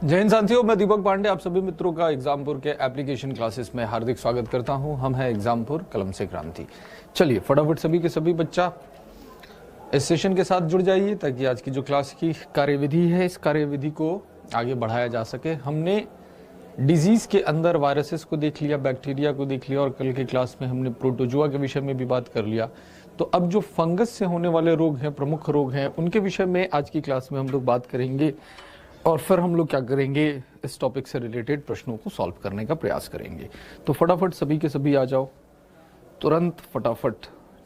जय हिंद साथियों, मैं दीपक पांडे आप सभी मित्रों का एग्जामपुर के एप्लीकेशन क्लासेस में हार्दिक स्वागत करता हूं। हम हैं एग्जामपुर कलम से क्रांति। चलिए फटाफट सभी के सभी बच्चा इस सेशन के साथ जुड़ जाइए ताकि आज की जो क्लास की कार्यविधि है इस कार्यविधि को आगे बढ़ाया जा सके। हमने डिजीज के अंदर वायरसेस को देख लिया, बैक्टीरिया को देख लिया और कल की क्लास में हमने प्रोटोजुआ के विषय में भी बात कर लिया। तो अब जो फंगस से होने वाले रोग हैं, प्रमुख रोग हैं, उनके विषय में आज की क्लास में हम लोग बात करेंगे और फिर हम लोग क्या करेंगे, इस टॉपिक से रिलेटेड प्रश्नों को सॉल्व करने का प्रयास करेंगे। तो फटाफट सभी के सभी आ जाओ, तुरंत फटाफट,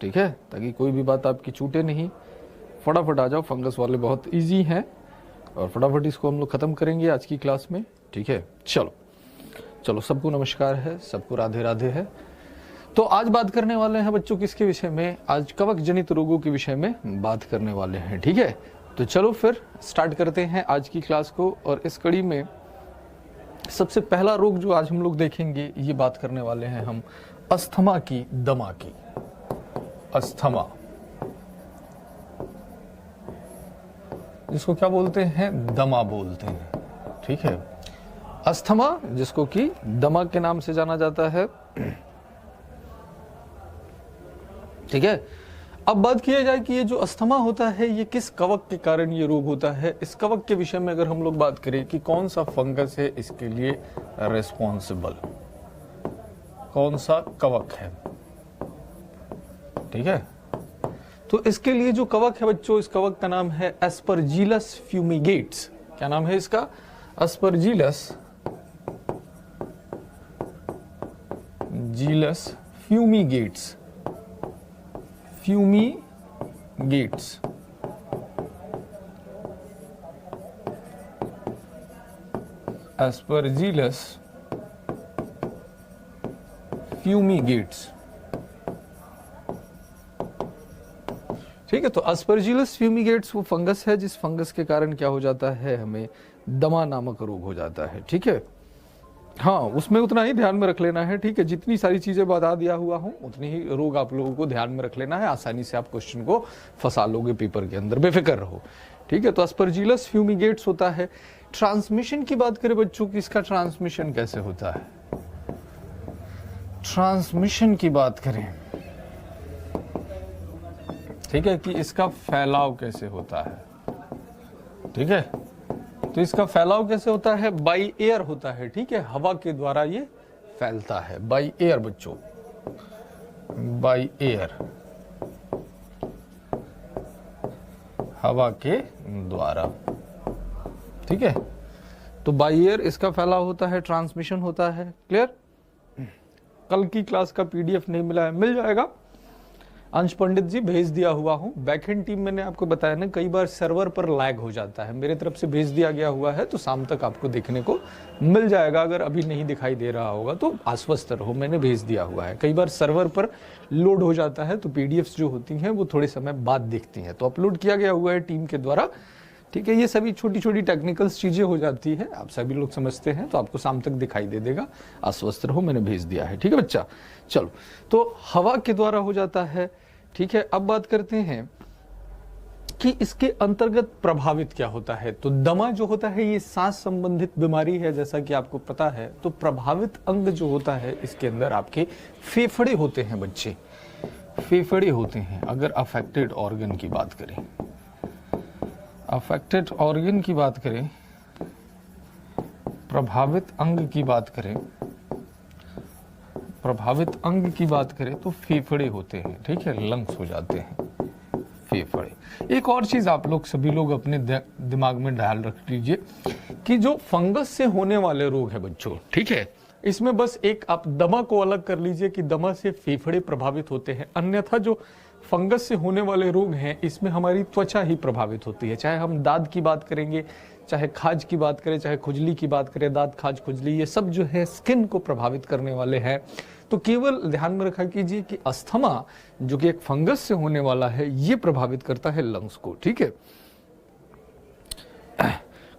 ठीक है, ताकि कोई भी बात आपकी छूटे नहीं। फटाफट आ जाओ, फंगस वाले बहुत इजी हैं और फटाफट इसको हम लोग खत्म करेंगे आज की क्लास में, ठीक है। चलो चलो, सबको नमस्कार है, सबको राधे राधे है। तो आज बात करने वाले हैं बच्चों किसके विषय में, आज कवक जनित रोगों के विषय में बात करने वाले हैं, ठीक है। तो चलो फिर स्टार्ट करते हैं आज की क्लास को। और इस कड़ी में सबसे पहला रोग जो आज हम लोग देखेंगे, ये बात करने वाले हैं हम अस्थमा की, दमा की। अस्थमा, जिसको क्या बोलते हैं, दमा बोलते हैं, ठीक है। अस्थमा जिसको कि दमा के नाम से जाना जाता है, ठीक है। अब बात किया जाए कि ये जो अस्थमा होता है ये किस कवक के कारण ये रोग होता है। इस कवक के विषय में अगर हम लोग बात करें कि कौन सा फंगस है इसके लिए रिस्पॉन्सिबल, कौन सा कवक है, ठीक है। तो इसके लिए जो कवक है बच्चों, इस कवक का नाम है एस्परजिलस फ्यूमिगेट्स। क्या नाम है इसका? एस्परजिलस फ्यूमिगेट्स। फ्यूमिगेट्स, एस्परजिलस फ्यूमिगेट्स, ठीक है। तो एस्परजिलस फ्यूमिगेट्स वो फंगस है जिस फंगस के कारण क्या हो जाता है, हमें दमा नामक रोग हो जाता है, ठीक है। हाँ, उसमें उतना ही ध्यान में रख लेना है, ठीक है। जितनी सारी चीजें बता दिया हुआ हूं उतनी ही रोग आप लोगों को ध्यान में रख लेना है, आसानी से आप क्वेश्चन को फंसा लोगे पेपर के अंदर, बेफिक्र रहो, ठीक है। तो एस्परजिलस फ्यूमिगेट्स होता है। ट्रांसमिशन की बात करें बच्चों की, इसका ट्रांसमिशन कैसे होता है, ट्रांसमिशन की बात करें, ठीक है, कि इसका फैलाव कैसे होता है, ठीक है। तो इसका फैलाव कैसे होता है, बाई एयर होता है, ठीक है। हवा के द्वारा ये फैलता है, बाई एयर बच्चों, बाई एयर, हवा के द्वारा, ठीक है। तो बाई एयर इसका फैलाव होता है, ट्रांसमिशन होता है, क्लियर। कल की क्लास का पीडीएफ नहीं मिला है, मिल जाएगा, अंश पंडित जी भेज दिया हुआ हूं। बैकएंड टीम मैंने आपको बताया ना, कई बार सर्वर पर लैग हो जाता है, मेरे तरफ से भेज दिया गया हुआ है, तो शाम तक आपको देखने को मिल जाएगा। अगर अभी नहीं दिखाई दे रहा होगा तो आश्वस्त रहो, मैंने भेज दिया हुआ है। कई बार सर्वर पर लोड हो जाता है तो पीडीएफ जो होती हैं वो थोड़े समय बाद दिखती हैं, तो अपलोड किया गया हुआ है टीम के द्वारा, ठीक है। ये सभी छोटी छोटी टेक्निकल चीजें हो जाती है, आप सभी लोग समझते हैं, तो आपको शाम तक दिखाई दे देगा, आश्वस्त रहो, मैंने भेज दिया है, ठीक है बच्चा। चलो, तो हवा के द्वारा हो जाता है, ठीक है। अब बात करते हैं कि इसके अंतर्गत प्रभावित क्या होता है। तो दमा जो होता है ये सांस संबंधित बीमारी है, जैसा कि आपको पता है। तो प्रभावित अंग जो होता है इसके अंदर आपके फेफड़े होते हैं बच्चे, फेफड़े होते हैं। अगर अफेक्टेड ऑर्गन की बात करें, अफेक्टेड ऑर्गन की बात करें, प्रभावित अंग की बात करें, प्रभावित अंग की बात करें तो फेफड़े होते हैं, ठीक है, लंग्स हो जाते हैं फेफड़े। एक और चीज आप लोग सभी लोग अपने दिमाग में डाल रख लीजिए कि जो फंगस से होने वाले रोग है बच्चों, ठीक है, इसमें बस एक आप दमा को अलग कर लीजिए कि दमा से फेफड़े प्रभावित होते हैं, अन्यथा जो फंगस से होने वाले रोग हैं इसमें हमारी त्वचा ही प्रभावित होती है। चाहे हम दांत की बात करेंगे, चाहे खाज की बात करें, चाहे खुजली की बात करें, दांत, खाज, खुजली, ये सब जो है स्किन को प्रभावित करने वाले हैं। तो केवल ध्यान में रखा कीजिए कि अस्थमा जो कि एक फंगस से होने वाला है ये प्रभावित करता है लंग्स को, ठीक है।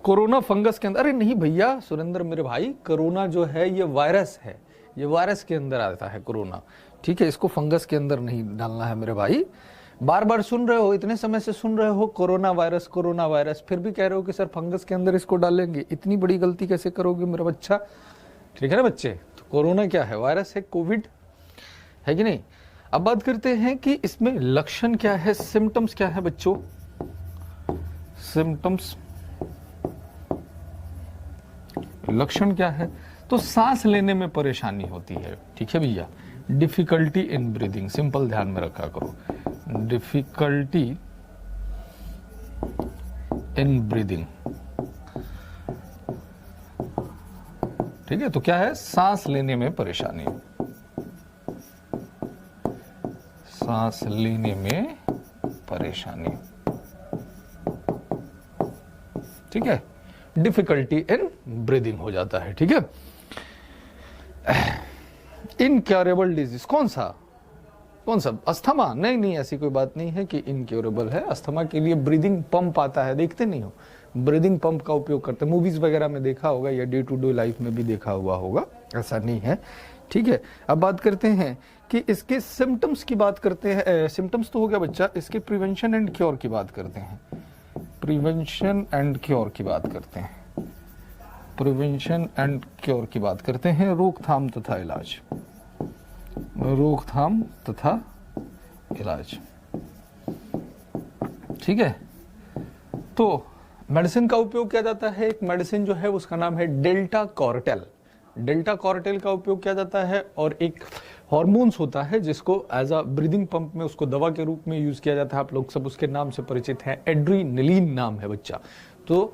कोरोना फंगस के अंदर, अरे नहीं भैया सुरेंद्र मेरे भाई, कोरोना जो है ये वायरस है, ये वायरस के अंदर आता है कोरोना, ठीक है। इसको फंगस के अंदर नहीं डालना है मेरे भाई, बार बार सुन रहे हो, इतने समय से सुन रहे हो कोरोना वायरस, फिर भी कह रहे हो कि सर फंगस के अंदर इसको डालेंगे। इतनी बड़ी गलती कैसे करोगे मेरा बच्चा? ठीक है ना बच्चे? तो कोरोना क्या है? वायरस है, कोविड है कि नहीं। अब बात करते हैं कि इसमें लक्षण क्या है, सिम्टम्स क्या है बच्चों। सिम्टम्स, लक्षण क्या है? तो सांस लेने में परेशानी होती है, ठीक है भैया। डिफिकल्टी इन ब्रीदिंग, सिंपल ध्यान में रखा करो, डिफिकल्टी इन ब्रीदिंग, ठीक है। तो क्या है? सांस लेने में परेशानी, सांस लेने में परेशानी, ठीक है। डिफिकल्टी इन ब्रीदिंग हो जाता है, ठीक है। इनक्योरेबल डिजीज, कौन सा? अस्थमा? नहीं, ऐसी कोई बात नहीं है कि इनक्योरेबल है। अस्थमा के लिए ब्रीदिंग पंप आता है, देखते नहीं हो? ब्रीदिंग पंप का उपयोग करते हैं, मूवीज वगैरह में देखा होगा या डे टू डे लाइफ में भी देखा हुआ होगा, ऐसा नहीं है, ठीक है। अब बात करते हैं कि इसके सिम्टम्स की बात करते हैं। सिम्टम्स तो हो गया बच्चा, इसके प्रिवेंशन एंड क्योर की बात करते हैं। प्रिवेंशन एंड क्योर की बात करते हैं, प्रिवेंशन एंड क्योर की बात करते हैं। रोकथाम तथा इलाज, रोकथाम तथा इलाज, ठीक है। तो मेडिसिन का उपयोग किया जाता है। एक मेडिसिन जो है उसका नाम है डेल्टा कॉर्टेल। डेल्टा कॉर्टेल का उपयोग किया जाता है। और एक हार्मोन्स होता है जिसको एज अ ब्रीदिंग पंप में उसको दवा के रूप में यूज किया जाता है। आप लोग सब उसके नाम से परिचित हैं, एड्रीनलिन नाम है बच्चा। तो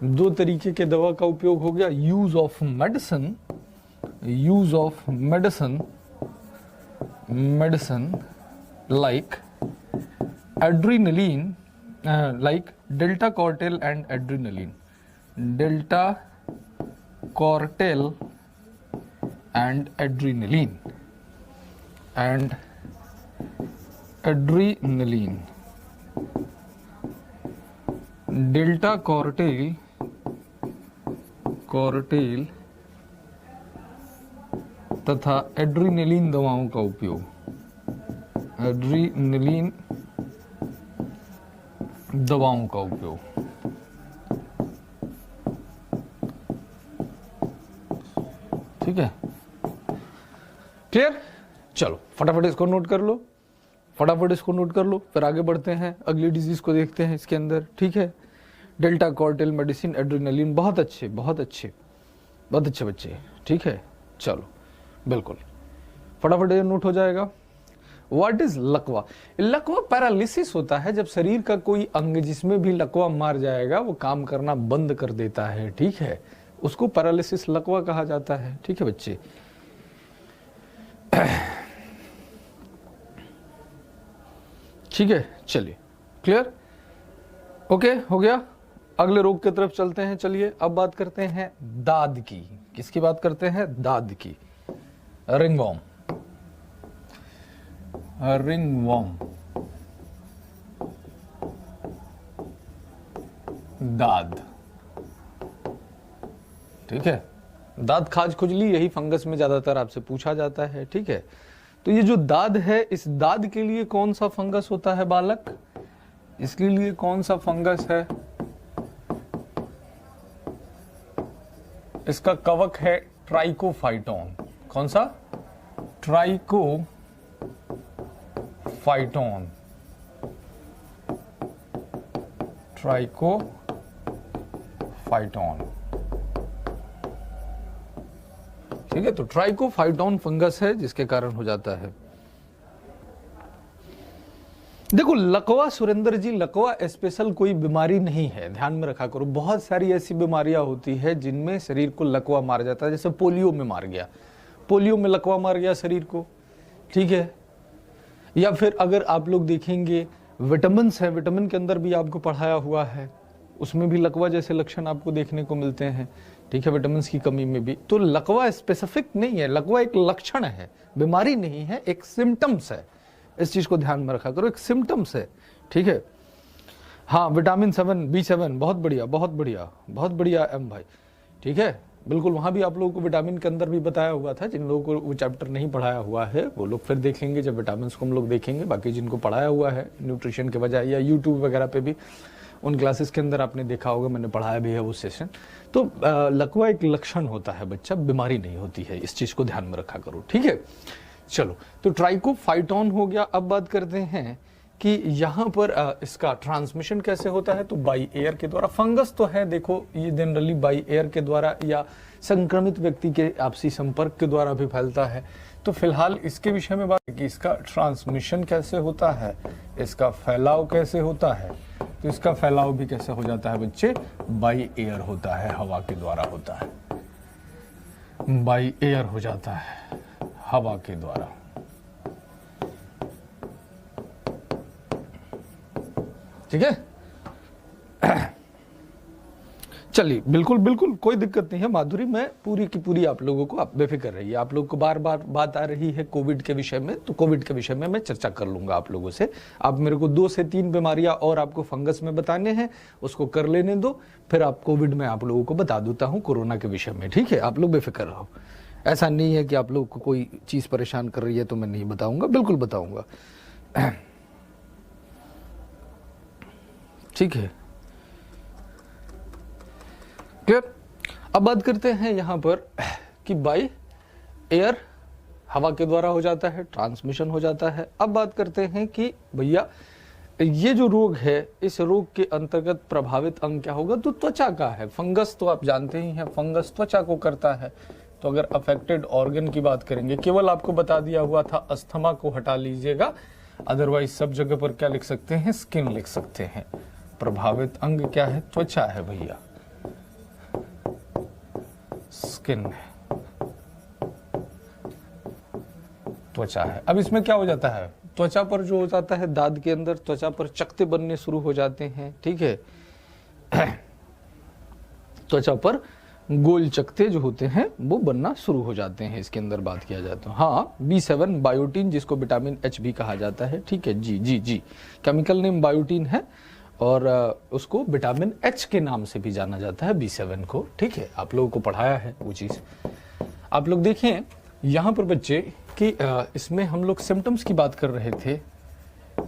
दो तरीके के दवा का उपयोग हो गया, use of medicine, use of medicine, medicine like adrenaline, like delta cortel and adrenaline, delta cortel and adrenaline, and adrenaline, delta cortel तथा एड्रीनलिन दवाओं का उपयोग, एड्रीनलिन दवाओं का उपयोग, ठीक है। क्लियर? चलो फटाफट इसको नोट कर लो, फटाफट इसको नोट कर लो, फिर आगे बढ़ते हैं, अगली डिजीज को देखते हैं इसके अंदर, ठीक है। डेल्टा कॉर्टेल मेडिसिन, एड्रेनालिन, बहुत अच्छे बहुत अच्छे बहुत अच्छे बच्चे, ठीक है। चलो बिल्कुल फटाफट ये नोट हो जाएगा। व्हाट इज लकवा? लकवा पैरालिसिस होता है जब शरीर का कोई अंग जिसमें भी लकवा मार जाएगा वो काम करना बंद कर देता है, ठीक है। उसको पैरालिसिस लकवा कहा जाता है, ठीक है बच्चे। ठीक है, चलिए क्लियर, ओके हो गया। अगले रोग की तरफ चलते हैं। चलिए अब बात करते हैं दाद की। किसकी बात करते हैं? दाद की। रिंगवॉर्म, रिंगवॉर्म, दाद, ठीक है। दाद, खाज, खुजली, यही फंगस में ज्यादातर आपसे पूछा जाता है, ठीक है। तो ये जो दाद है, इस दाद के लिए कौन सा फंगस होता है बालक? इसके लिए कौन सा फंगस है? इसका कवक है ट्राइकोफाइटोन। कौन सा? ट्राइकोफाइटोन, ट्राइकोफाइटोन, ठीक है। तो ट्राइकोफाइटोन फंगस है जिसके कारण हो जाता है। देखो लकवा, सुरेंद्र जी, लकवा स्पेशल कोई बीमारी नहीं है, ध्यान में रखा करो। बहुत सारी ऐसी बीमारियां होती है जिनमें शरीर को लकवा मार जाता है, जैसे पोलियो में मार गया, पोलियो में लकवा मार गया शरीर को, ठीक है। या फिर अगर आप लोग देखेंगे विटामिन है, विटामिन के अंदर भी आपको पढ़ाया हुआ है, उसमें भी लकवा जैसे लक्षण आपको देखने को मिलते हैं, ठीक है, विटामिन की कमी में भी। तो लकवा स्पेसिफिक नहीं है, लकवा एक लक्षण है, बीमारी नहीं है, एक सिम्टम्स है। इस चीज को ध्यान में रखा करो, एक सिम्टम्स है, ठीक है। हाँ, विटामिन 7, B7, बहुत बढ़िया बहुत बढ़िया बहुत बढ़िया एम भाई, ठीक है। बिल्कुल वहाँ भी आप लोगों को विटामिन के अंदर भी बताया हुआ था। जिन लोगों को वो चैप्टर नहीं पढ़ाया हुआ है वो लोग फिर देख लेंगे जब विटामिन को हम लोग देखेंगे। बाकी जिनको पढ़ाया हुआ है न्यूट्रिशन के बजाय या यूट्यूब वगैरह पे भी उन क्लासेस के अंदर आपने देखा होगा, मैंने पढ़ाया भी है वो सेशन। तो लकवा एक लक्षण होता है बच्चा, बीमारी नहीं होती है, इस चीज़ को ध्यान में रखा करो, ठीक है। चलो, तो ट्राइकोफाइटोन हो गया। अब बात करते हैं कि यहाँ पर इसका ट्रांसमिशन कैसे होता है, तो बाई एयर के द्वारा। फंगस तो है, देखो ये जनरली बाई एयर के द्वारा या संक्रमित व्यक्ति के आपसी संपर्क के द्वारा भी फैलता है। तो फिलहाल इसके विषय में बात कि इसका ट्रांसमिशन कैसे होता है, इसका फैलाव कैसे होता है। तो इसका फैलाव भी कैसे हो जाता है बच्चे, बाई एयर होता है, हवा के द्वारा होता है, बाई एयर हो जाता है, हवा के द्वारा। ठीक है, चलिए बिल्कुल बिल्कुल कोई दिक्कत नहीं है माधुरी, मैं पूरी की पूरी आप लोगों को, आप बेफिक्र रहिए। आप लोगों को बार बार बात आ रही है कोविड के विषय में, तो कोविड के विषय में मैं चर्चा कर लूंगा आप लोगों से। आप मेरे को 2 से 3 बीमारियां और आपको फंगस में बताने हैं, उसको कर लेने दो, फिर आप कोविड में आप लोगों को बता देता हूं कोरोना के विषय में, ठीक है। आप लोग बेफिक्र रहो, ऐसा नहीं है कि आप लोग को कोई चीज परेशान कर रही है तो मैं नहीं बताऊंगा, बिल्कुल बताऊंगा, ठीक है, क्लियर। अब बात करते हैं यहां पर कि बाई एयर हवा के द्वारा हो जाता है, ट्रांसमिशन हो जाता है। अब बात करते हैं कि भैया ये जो रोग है, इस रोग के अंतर्गत प्रभावित अंग क्या होगा, तो त्वचा का है। फंगस तो आप जानते ही हैं, फंगस त्वचा को करता है। तो अगर अफेक्टेड ऑर्गन की बात करेंगे, केवल आपको बता दिया हुआ था अस्थमा को हटा लीजिएगा, अदरवाइज सब जगह पर क्या लिख सकते हैं, स्किन लिख सकते हैं। प्रभावित अंग क्या है, त्वचा है भैया, स्किन है, त्वचा है। अब इसमें क्या हो जाता है, त्वचा पर जो हो जाता है, दांत के अंदर त्वचा पर चकते बनने शुरू हो जाते हैं, ठीक है। त्वचा पर गोल चकते जो होते हैं वो बनना शुरू हो जाते हैं, इसके अंदर बात किया जाता है। हाँ, B7 बायोटीन, जिसको विटामिन H भी कहा जाता है, ठीक है, जी जी जी, केमिकल नेम बायोटीन है और उसको विटामिन H के नाम से भी जाना जाता है, B7 को, ठीक है। आप लोगों को पढ़ाया है वो चीज। आप लोग देखें यहाँ पर बच्चे कि इसमें हम लोग सिम्टम्स की बात कर रहे थे,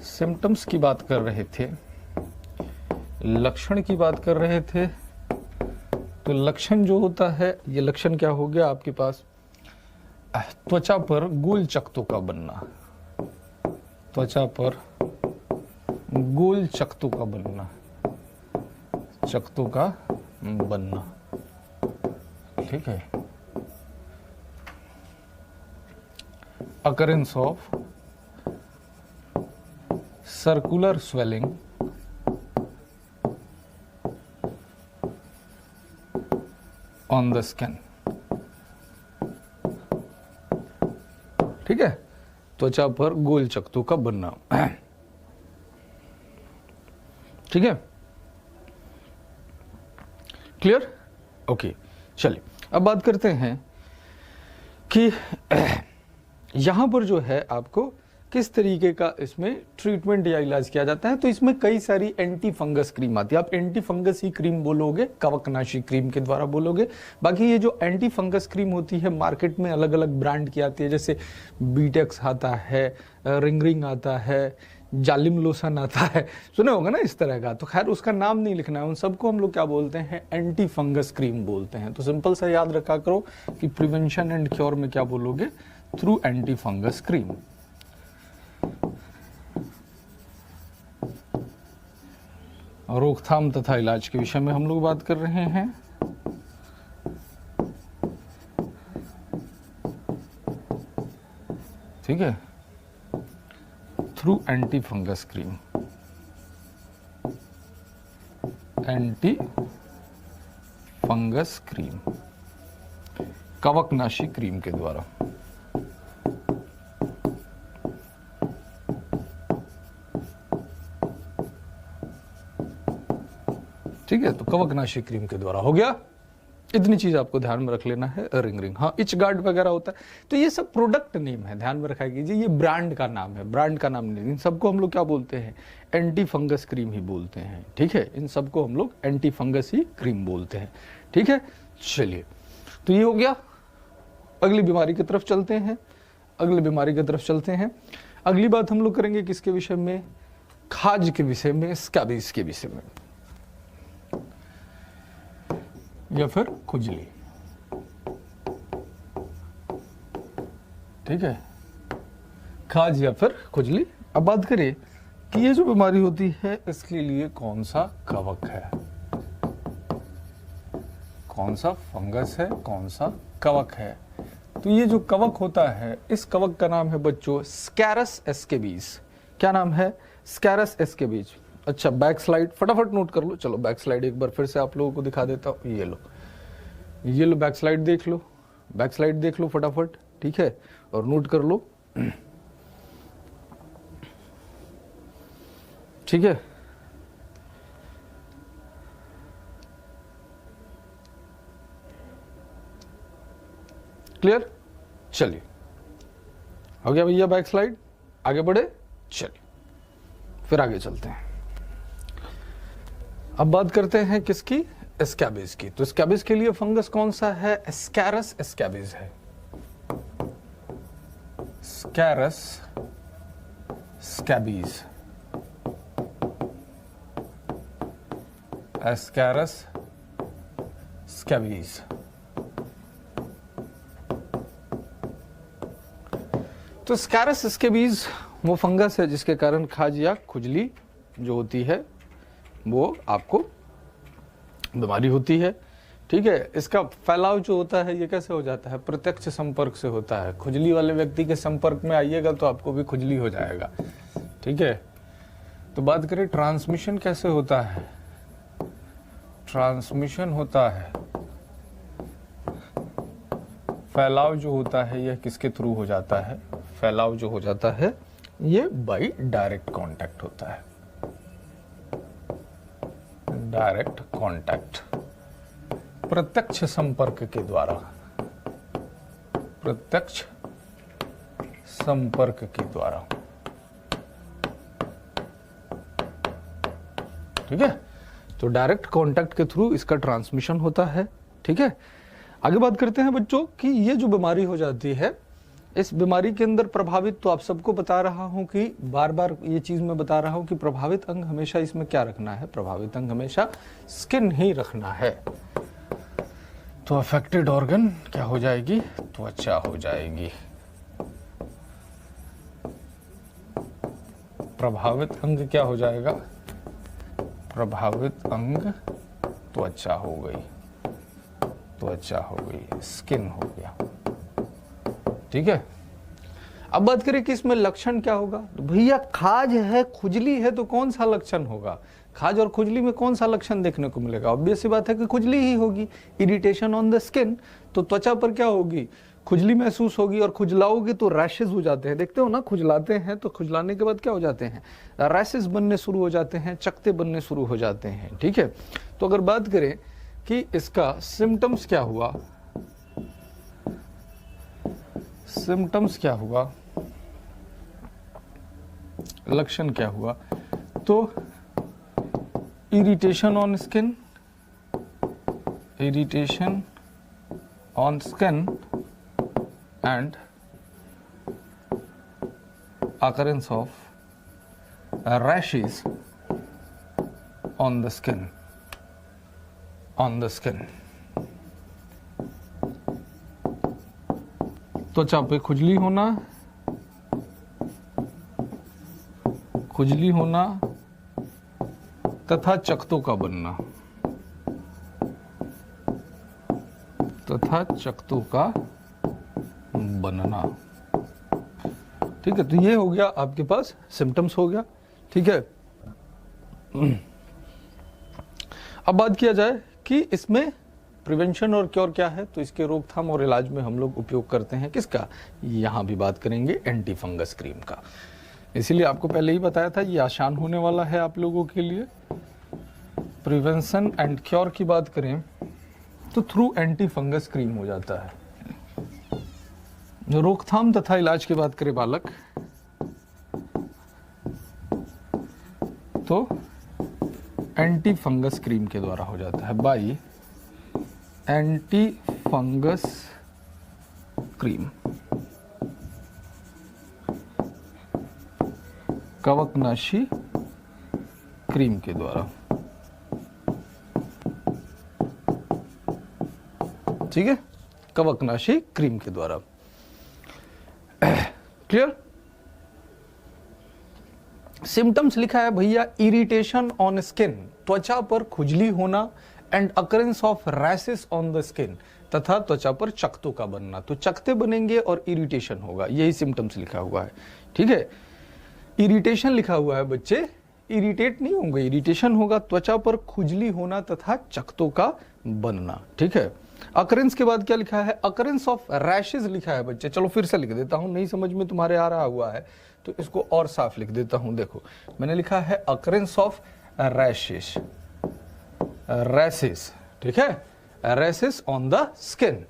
सिम्टम्स की बात कर रहे थे, लक्षण की बात कर रहे थे। तो लक्षण जो होता है, ये लक्षण क्या हो गया आपके पास, त्वचा पर गोल चकतों का बनना, त्वचा पर गोल चकतों का बनना, चकतों का बनना, ठीक है। Occurrence of circular swelling on the skin, ठीक है, त्वचा पर गोल चकतों का बनना, ठीक है, क्लियर, ओके। चलिए अब बात करते हैं कि यहां पर जो है आपको किस तरीके का इसमें ट्रीटमेंट या इलाज किया जाता है। तो इसमें कई सारी एंटी फंगस क्रीम आती है, आप एंटी फंगस ही क्रीम बोलोगे, कवकनाशी क्रीम के द्वारा बोलोगे। बाकी ये जो एंटी फंगस क्रीम होती है मार्केट में अलग अलग ब्रांड की आती है, जैसे बीटेक्स आता है, रिंग आता है, जालिम लोशन आता है, सुने होगा ना इस तरह का। तो खैर उसका नाम नहीं लिखना है, उन सबको हम लोग क्या बोलते हैं, एंटी फंगस क्रीम बोलते हैं। तो सिंपल सा याद रखा करो कि प्रिवेंशन एंड क्योर में क्या बोलोगे, थ्रू एंटी फंगस क्रीम। रोकथाम तथा इलाज के विषय में हम लोग बात कर रहे हैं। ठीक है, through anti fungus cream, anti fungus cream, कवकनाशी क्रीम के द्वारा। ठीक है, तो कवकनाशी क्रीम के द्वारा हो गया। इतनी चीज आपको ध्यान में रख लेना है। रिंग, हाँ, इच गार्ड वगैरह होता है। तो ये सब प्रोडक्ट नेम है, ध्यान में रखा कीजिए, ये ब्रांड का नाम है, ब्रांड का नाम नहीं। इन सबको हम लोग क्या बोलते हैं, एंटी फंगस क्रीम ही बोलते हैं। ठीक है, इन सबको हम लोग एंटी फंगस ही क्रीम बोलते हैं। ठीक है, चलिए तो ये हो गया। अगली बीमारी की तरफ चलते हैं, अगली बीमारी की तरफ चलते हैं। अगली बात हम लोग करेंगे किसके विषय में, खाज के विषय में, स्कैबीज के विषय में, या फिर खुजली। ठीक है, खाज या फिर खुजली। अब बात करें कि ये जो बीमारी होती है इसके लिए कौन सा कवक है, कौन सा फंगस है, कौन सा कवक है। तो ये जो कवक होता है, इस कवक का नाम है बच्चों स्कैरस एस्केबीज। क्या नाम है, स्कैरस एस्केबीज। अच्छा, बैक स्लाइड फटाफट नोट कर लो। चलो बैक स्लाइड एक बार फिर से आप लोगों को दिखा देता हूँ। ये लो बैक स्लाइड देख लो, बैक स्लाइड देख लो फटाफट। ठीक है, और नोट कर लो। ठीक है, क्लियर। चलिए, हो गया भैया बैक स्लाइड, आगे बढ़े। चलिए फिर आगे चलते हैं। अब बात करते हैं किसकी, स्कैबीज की। तो स्कैबीज के लिए फंगस कौन सा है, स्कैरस स्कैबीज है। स्कैरस स्कैबीज, स्कैरस स्कैबीज। तो स्कैरस स्कैबीज वो फंगस है जिसके कारण खाज या खुजली जो होती है वो आपको बीमारी होती है। ठीक है, इसका फैलाव जो होता है ये कैसे हो जाता है, प्रत्यक्ष संपर्क से होता है। खुजली वाले व्यक्ति के संपर्क में आइएगा तो आपको भी खुजली हो जाएगा। ठीक है, तो बात करें ट्रांसमिशन कैसे होता है। ट्रांसमिशन होता है, फैलाव जो होता है यह किसके थ्रू हो जाता है, फैलाव जो हो जाता है ये बाय डायरेक्ट कांटेक्ट होता है। डायरेक्ट कांटेक्ट, प्रत्यक्ष संपर्क के द्वारा, प्रत्यक्ष संपर्क के द्वारा। ठीक है, तो डायरेक्ट कांटेक्ट के थ्रू इसका ट्रांसमिशन होता है। ठीक है, आगे बात करते हैं बच्चों कि ये जो बीमारी हो जाती है, इस बीमारी के अंदर प्रभावित, तो आप सबको बता रहा हूं कि बार बार ये चीज मैं बता रहा हूं कि प्रभावित अंग हमेशा इसमें क्या रखना है, प्रभावित अंग हमेशा स्किन ही रखना है। तो अफेक्टेड ऑर्गन क्या हो जाएगी, त्वचा हो जाएगी। प्रभावित अंग क्या हो जाएगा, प्रभावित अंग त्वचा हो गई, त्वचा हो गई, स्किन हो गया। ठीक है, अब बात करें कि इसमें लक्षण क्या होगा। तो भैया खाज है, खुजली है, तो कौन सा लक्षण होगा, खाज और खुजली में कौन सा लक्षण देखने को मिलेगा। ऑब्वियस सी बात है कि खुजली ही होगी, इरिटेशन ऑन द स्किन। तो त्वचा पर क्या होगी, खुजली महसूस होगी, और खुजलाओगे तो रैशेज हो जाते हैं। देखते हो ना, खुजलाते हैं तो खुजलाने के बाद क्या हो जाते हैं, रैशेज बनने शुरू हो जाते हैं, चकते बनने शुरू हो जाते हैं। ठीक है, तो अगर बात करें कि इसका सिम्टम्स क्या हुआ, सिम्टम्स क्या हुआ, लक्षण क्या हुआ, तो irritation on skin, irritation on skin and occurrence of rashes on the skin, on the skin। त्वचा पे खुजली होना, खुजली होना तथा चकतों का बनना, तथा चकतों का बनना। ठीक है, तो ये हो गया आपके पास सिम्टम्स हो गया। ठीक है, अब बात किया जाए कि इसमें प्रिवेंशन और क्योर क्या है। तो इसके रोकथाम और इलाज में हम लोग उपयोग करते हैं किसका, यहां भी बात करेंगे एंटी फंगस क्रीम का। इसीलिए आपको पहले ही बताया था ये आसान होने वाला है आप लोगों के लिए। प्रिवेंशन एंड क्योर की बात करें तो थ्रू एंटी फंगस क्रीम हो जाता है। जो रोकथाम तथा इलाज की बात करें बालक, तो एंटी फंगस क्रीम के द्वारा हो जाता है, बाई एंटी फंगस क्रीम, कवकनाशी क्रीम के द्वारा। ठीक है, कवकनाशी क्रीम के द्वारा। क्लियर? सिम्टम्स लिखा है भैया, इरिटेशन ऑन स्किन, त्वचा पर खुजली होना, and occurrence of rashes on the skin, तथा त्वचा पर चकत्तों का बनना। तो चकत्ते बनेंगे और इरिटेशन होगा, यही सिम्टम्स लिखा हुआ है। ठीक है, इरिटेशन लिखा हुआ है बच्चे, इरिटेट नहीं होंगे, इरिटेशन होगा, त्वचा पर खुजली होना तथा चकत्तों का बनना। ठीक है, अकरेंस के बाद क्या लिखा है, अकरेंस ऑफ रैशेस लिखा है बच्चे। चलो फिर से लिख देता हूं, नहीं समझ में तुम्हारे आ रहा हुआ है तो इसको और साफ लिख देता हूं। देखो मैंने लिखा है अकरेंस ऑफ रैशेस, रैशेस, ठीक है, rashes on the skin,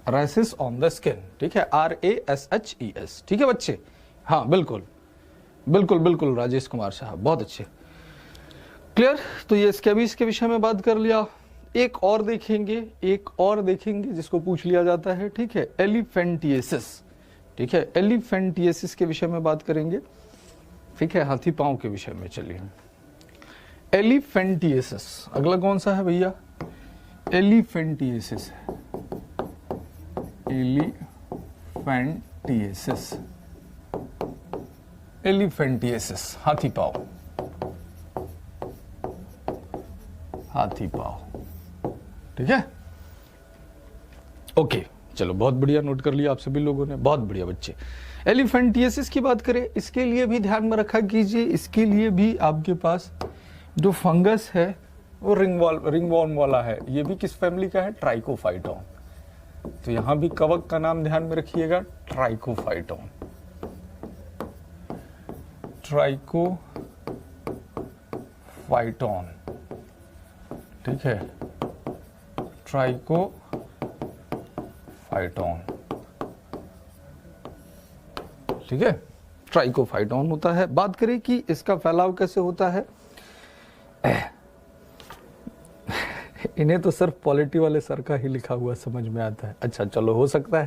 rashes on the skin, ठीक है, RASHES। ठीक है बच्चे, हाँ बिल्कुल बिल्कुल बिल्कुल राजेश कुमार साहब, बहुत अच्छे। क्लियर? तो ये स्कैबीज के विषय में बात कर लिया। एक और देखेंगे जिसको पूछ लिया जाता है। ठीक है, एलिफेंटिएसिस। ठीक है, एलिफेंटिएसिस के विषय में बात करेंगे। ठीक है, हाथी पांव के विषय में। चलिए, एलिफेंटिएसिस अगला कौन सा है भैया, एलिफेंटिएसिस, एलिफेंटिएसिस, एलिफेंटिएसिस, हाथी पांव, हाथी पांव। ठीक है, ओके, चलो बहुत बढ़िया, नोट कर लिया आप सभी लोगों ने, बहुत बढ़िया बच्चे। एलिफेंटिएसिस की बात करें, इसके लिए भी ध्यान में रखा कीजिए, इसके लिए भी आपके पास जो फंगस है वो रिंगवॉर्म वाला है। ये भी किस फैमिली का है, ट्राइकोफाइटोन। तो यहां भी कवक का नाम ध्यान में रखिएगा, ट्राइकोफाइटोन, ट्राइकोफाइटोन। ठीक है, ट्राइकोफाइटोन। ठीक है, ट्राइकोफाइटोन होता है। बात करें कि इसका फैलाव कैसे होता है, इन्हें तो सिर्फ पॉलिटी वाले सर का ही लिखा हुआ समझ में आता है। अच्छा चलो, हो सकता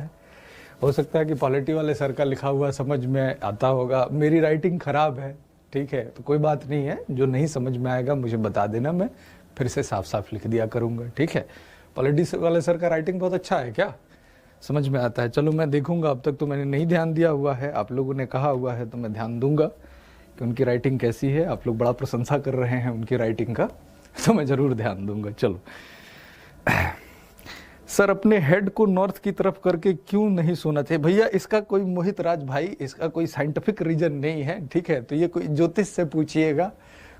है कि पॉलिटी वाले सर का लिखा हुआ समझ में आता होगा, मेरी राइटिंग खराब है। ठीक है, तो कोई बात नहीं है, जो नहीं समझ में आएगा मुझे बता देना, मैं फिर से साफ साफ लिख दिया करूंगा। ठीक है, पॉलिटी वाले सर का राइटिंग बहुत अच्छा है, क्या समझ में आता है? चलो मैं देखूंगा, अब तक तो मैंने नहीं ध्यान दिया हुआ है, आप लोगों ने कहा हुआ है तो मैं ध्यान दूंगा कि उनकी राइटिंग कैसी है। आप लोग बड़ा प्रशंसा कर रहे हैं उनकी राइटिंग का, तो मैं जरूर ध्यान दूंगा। चलो सर, अपने हेड को नॉर्थ की तरफ करके क्यों नहीं सोना चाहिए? भैया इसका कोई, मोहित राज भाई, इसका कोई साइंटिफिक रीजन नहीं है। ठीक है, तो ये कोई ज्योतिष से पूछिएगा,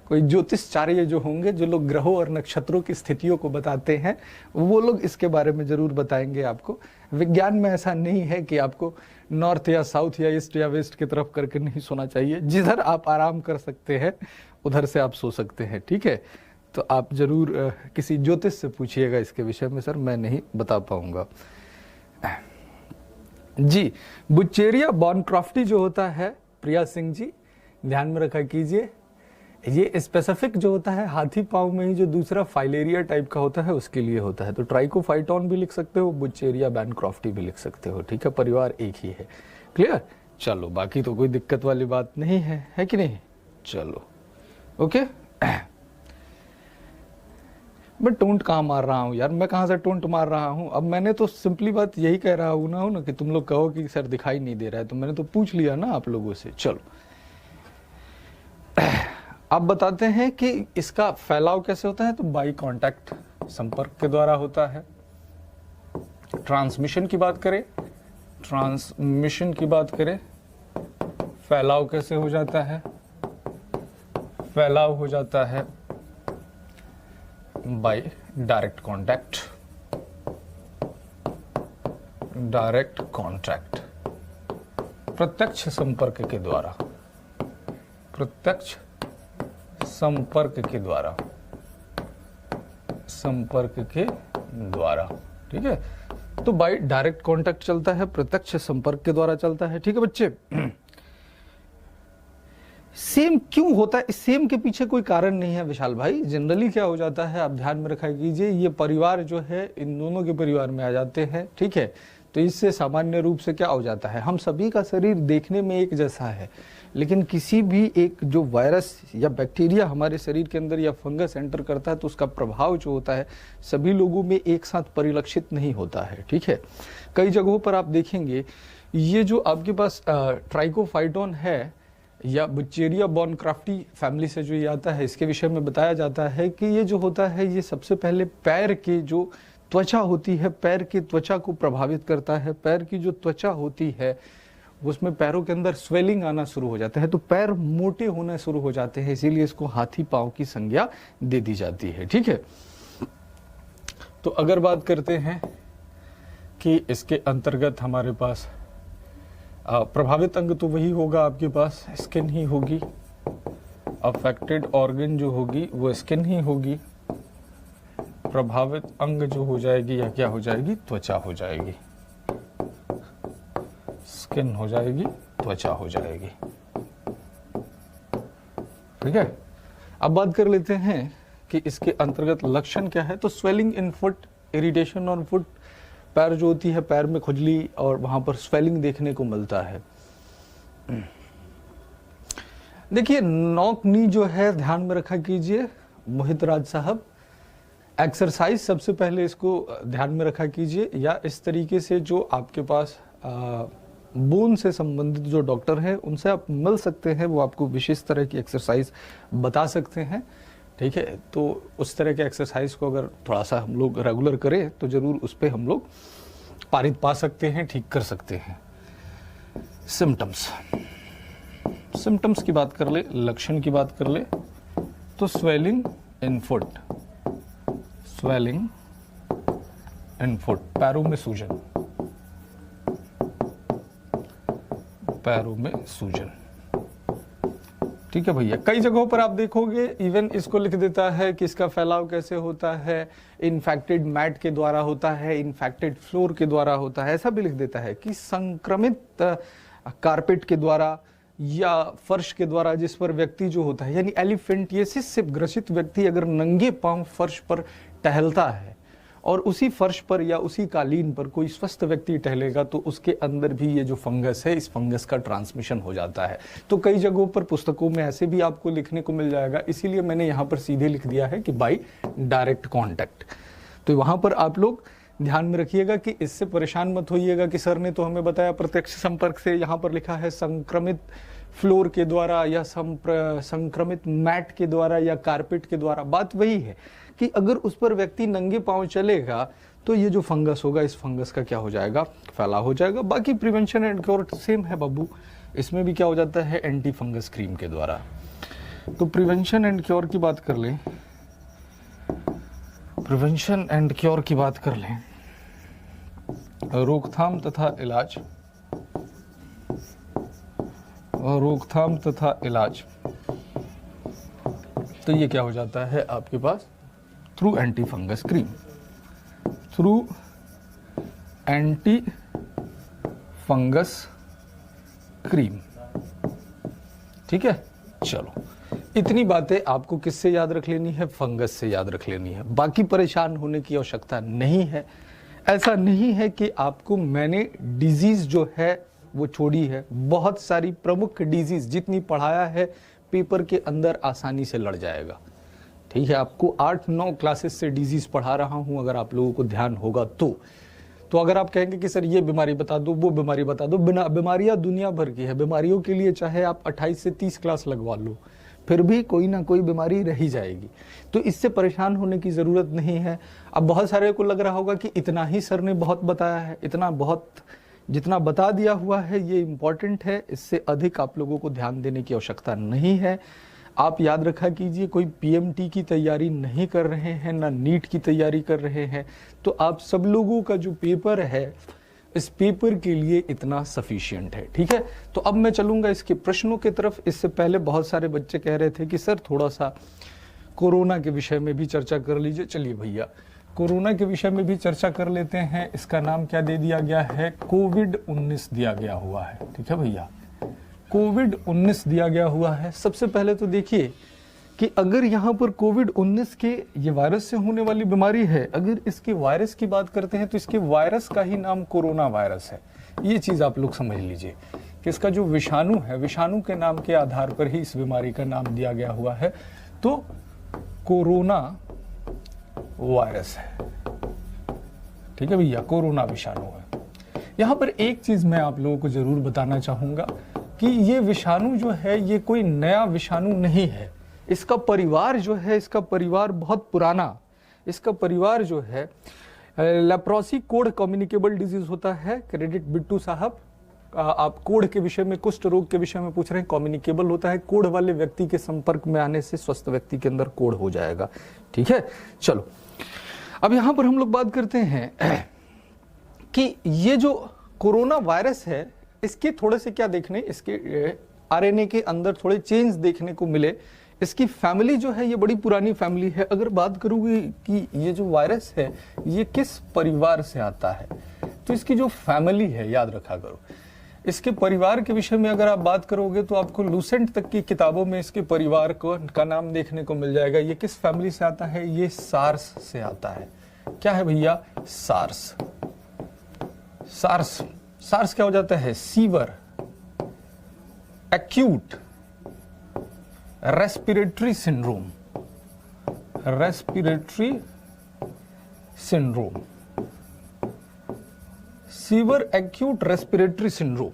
कोई ज्योतिषचार्य जो होंगे, जो लोग ग्रहों और नक्षत्रों की स्थितियों को बताते हैं, वो लोग इसके बारे में जरूर बताएंगे आपको। विज्ञान में ऐसा नहीं है कि आपको नॉर्थ या साउथ या ईस्ट या वेस्ट की तरफ करके नहीं सोना चाहिए। जिधर आप आराम कर सकते हैं उधर से आप सो सकते हैं। ठीक है, तो आप जरूर किसी ज्योतिष से पूछिएगा इसके विषय में, सर मैं नहीं बता पाऊंगा जी। बुचेरिया बॉनक्रॉफ्टी जो होता है, प्रिया सिंह जी ध्यान में रखा कीजिए, ये स्पेसिफिक जो होता है हाथी पांव में ही, जो दूसरा फाइलेरिया टाइप का होता है उसके लिए होता है। तो ट्राइकोफाइटोन भी लिख सकते हो, बुचेरिया बॉनक्रॉफ्टी भी लिख सकते हो। ठीक है, परिवार एक ही है। क्लियर? चलो, बाकी तो कोई दिक्कत वाली बात नहीं है कि नहीं? चलो ओके। मैं टोंट कहाँ मार रहा हूँ यार, मैं कहाँ से टोंट मार रहा हूँ? अब मैंने तो सिंपली बात यही कह रहा हूँ ना कि तुम लोग कहो कि सर दिखाई नहीं दे रहा है, तो मैंने तो पूछ लिया ना आप लोगों से। चलो अब बताते हैं कि इसका फैलाव कैसे होता है। तो बाई कांटेक्ट, संपर्क के द्वारा होता है। ट्रांसमिशन की बात करें, फैलाव कैसे हो जाता है? फैलाव हो जाता है बाय डायरेक्ट कांटेक्ट, प्रत्यक्ष संपर्क के द्वारा, ठीक है, तो बाय डायरेक्ट कांटेक्ट चलता है, प्रत्यक्ष संपर्क के द्वारा चलता है। ठीक है बच्चे, सेम क्यों होता है? इस सेम के पीछे कोई कारण नहीं है विशाल भाई। जनरली क्या हो जाता है, आप ध्यान में रखा कीजिए, ये परिवार जो है इन दोनों के परिवार में आ जाते हैं, ठीक है। तो इससे सामान्य रूप से क्या हो जाता है, हम सभी का शरीर देखने में एक जैसा है, लेकिन किसी भी एक जो वायरस या बैक्टीरिया हमारे शरीर के अंदर या फंगस एंटर करता है तो उसका प्रभाव जो होता है सभी लोगों में एक साथ परिलक्षित नहीं होता है, ठीक है। कई जगहों पर आप देखेंगे ये जो आपके पास ट्राइकोफाइटोन है या बुचेरिया बॉर्नक्राफ्टी फैमिली से जो ये आता है, इसके विषय में बताया जाता है कि ये जो होता है ये सबसे पहले पैर के जो त्वचा होती है, पैर की त्वचा को प्रभावित करता है। पैर की जो त्वचा होती है उसमें पैरों के अंदर स्वेलिंग आना शुरू हो जाता है, तो पैर मोटे होना शुरू हो जाते हैं, इसीलिए इसको हाथी पांव की संज्ञा दे दी जाती है, ठीक है। तो अगर बात करते हैं कि इसके अंतर्गत हमारे पास प्रभावित अंग तो वही होगा, आपके पास स्किन ही होगी, अफेक्टेड ऑर्गन जो होगी वो स्किन ही होगी, प्रभावित अंग जो हो जाएगी या क्या हो जाएगी, त्वचा हो जाएगी, स्किन हो जाएगी, त्वचा हो जाएगी, ठीक है। अब बात कर लेते हैं कि इसके अंतर्गत लक्षण क्या है। तो swelling in foot, irritation on foot, पैर जो होती है पैर में खुजली और वहां पर स्वेलिंग देखने को मिलता है। देखिए नॉक नी जो है ध्यान में रखा कीजिए मोहित राज साहब, एक्सरसाइज सबसे पहले इसको ध्यान में रखा कीजिए, या इस तरीके से जो आपके पास बोन से संबंधित जो डॉक्टर हैं उनसे आप मिल सकते हैं, वो आपको विशेष तरह की एक्सरसाइज बता सकते हैं, ठीक है। तो उस तरह के एक्सरसाइज को अगर थोड़ा सा हम लोग रेगुलर करें तो जरूर उस पर हम लोग पारित पा सकते हैं, ठीक कर सकते हैं। सिम्टम्स की बात कर ले, लक्षण की बात कर ले, तो स्वेलिंग इन फुट, पैरों में सूजन, पैरों में सूजन, ठीक है भैया। कई जगहों पर आप देखोगे इवन इसको लिख देता है कि इसका फैलाव कैसे होता है, इन्फेक्टेड मैट के द्वारा होता है, इन्फेक्टेड फ्लोर के द्वारा होता है, ऐसा भी लिख देता है कि संक्रमित कारपेट के द्वारा या फर्श के द्वारा जिस पर व्यक्ति जो होता है, यानी एलिफेंटिएसिस से ग्रसित व्यक्ति अगर नंगे पांव फर्श पर टहलता है और उसी फर्श पर या उसी कालीन पर कोई स्वस्थ व्यक्ति टहलेगा तो उसके अंदर भी ये जो फंगस है, इस फंगस का ट्रांसमिशन हो जाता है। तो कई जगहों पर पुस्तकों में ऐसे भी आपको लिखने को मिल जाएगा, इसीलिए मैंने यहाँ पर सीधे लिख दिया है कि बाय डायरेक्ट कॉन्टैक्ट। तो वहां पर आप लोग ध्यान में रखिएगा कि इससे परेशान मत होइएगा कि सर ने तो हमें बताया प्रत्यक्ष संपर्क से, यहाँ पर लिखा है संक्रमित फ्लोर के द्वारा या संक्रमित मैट के द्वारा या कारपेट के द्वारा। बात वही है कि अगर उस पर व्यक्ति नंगे पांव चलेगा तो ये जो फंगस होगा, इस फंगस का क्या हो जाएगा, फैलाव हो जाएगा। बाकी प्रिवेंशन एंड क्योर सेम है बाबू, इसमें भी क्या हो जाता है, एंटी फंगस क्रीम के द्वारा। तो प्रिवेंशन एंड क्योर की बात कर लें, प्रिवेंशन एंड क्योर की बात कर लें, रोकथाम तथा इलाज, रोकथाम तथा इलाज, तो ये क्या हो जाता है आपके पास, through anti fungus cream, through anti fungus cream, ठीक है। चलो इतनी बातें आपको किससे याद रख लेनी है, फंगस से याद रख लेनी है, बाकी परेशान होने की आवश्यकता नहीं है। ऐसा नहीं है कि आपको मैंने डिजीज जो है वो छोड़ी है, बहुत सारी प्रमुख डिजीज जितनी पढ़ाया है पेपर के अंदर आसानी से लड़ जाएगा, ठीक है। आपको 8-9 क्लासेस से डिजीज पढ़ा रहा हूं, अगर आप लोगों को ध्यान होगा तो अगर आप कहेंगे कि सर ये बीमारी बता दो, वो बीमारी बता दो, बीमारियां दुनिया भर की है, बीमारियों के लिए चाहे आप 28 से 30 क्लास लगवा लो फिर भी कोई ना कोई बीमारी रही जाएगी, तो इससे परेशान होने की जरूरत नहीं है। अब बहुत सारे को लग रहा होगा कि इतना ही सर ने बहुत बताया है, इतना बहुत जितना बता दिया हुआ है ये इम्पोर्टेंट है, इससे अधिक आप लोगों को ध्यान देने की आवश्यकता नहीं है। आप याद रखा कीजिए, कोई पीएमटी की तैयारी नहीं कर रहे हैं, ना नीट की तैयारी कर रहे हैं, तो आप सब लोगों का जो पेपर है इस पेपर के लिए इतना सफिशिएंट है, ठीक है। तो अब मैं चलूंगा इसके प्रश्नों की तरफ। इससे पहले बहुत सारे बच्चे कह रहे थे कि सर थोड़ा सा कोरोना के विषय में भी चर्चा कर लीजिए। चलिए भैया कोरोना के विषय में भी चर्चा कर लेते हैं। इसका नाम क्या दे दिया गया है, कोविड-19 दिया गया हुआ है, ठीक है भैया। कोविड-19 दिया गया हुआ है। सबसे पहले तो देखिए कि अगर यहाँ पर कोविड-19 के ये वायरस से होने वाली बीमारी है, अगर इसके वायरस की बात करते हैं तो इसके वायरस का ही नाम कोरोना वायरस है। ये चीज़ आप लोग समझ लीजिए कि इसका जो विषाणु है, विषाणु के नाम के आधार पर ही इस बीमारी का नाम दिया गया हुआ है, तो कोरोना वायरस है। ठीक है भैया, कोरोना विषाणु है। यहाँ पर एक चीज़ मैं आप लोगों को जरूर बताना चाहूँगा कि ये विषाणु जो है ये कोई नया विषाणु नहीं है। इसका परिवार जो है, इसका परिवार बहुत पुराना, इसका परिवार जो है लेप्रोसी कोड कम्युनिकेबल डिजीज होता है। क्रेडिट बिट्टू साहब, आप कोड के विषय में, कुष्ठ रोग के विषय में पूछ रहे हैं। कम्युनिकेबल होता है, कोड वाले व्यक्ति के संपर्क में आने से स्वस्थ व्यक्ति के अंदर कोड हो जाएगा। ठीक है, चलो अब यहां पर हम लोग बात करते हैं कि ये जो कोरोना वायरस है इसके थोड़े से क्या देखने, इसके आरएनए के अंदर थोड़े चेंज देखने को मिले। इसकी फैमिली जो है ये बड़ी पुरानी फैमिली है। अगर बात करूंगी कि ये जो वायरस है ये किस परिवार से आता है, तो इसकी जो फैमिली है, याद रखा करो, इसके परिवार के विषय में अगर आप बात करोगे तो आपको लूसेंट तक की किताबों में इसके परिवार का नाम देखने को मिल जाएगा। ये किस फैमिली से आता है? ये सार्स से आता है। क्या है भैया? सार्स। सार्स, सार्स क्या हो जाता है? Sewer acute respiratory syndrome, respiratory syndrome, sewer acute respiratory syndrome.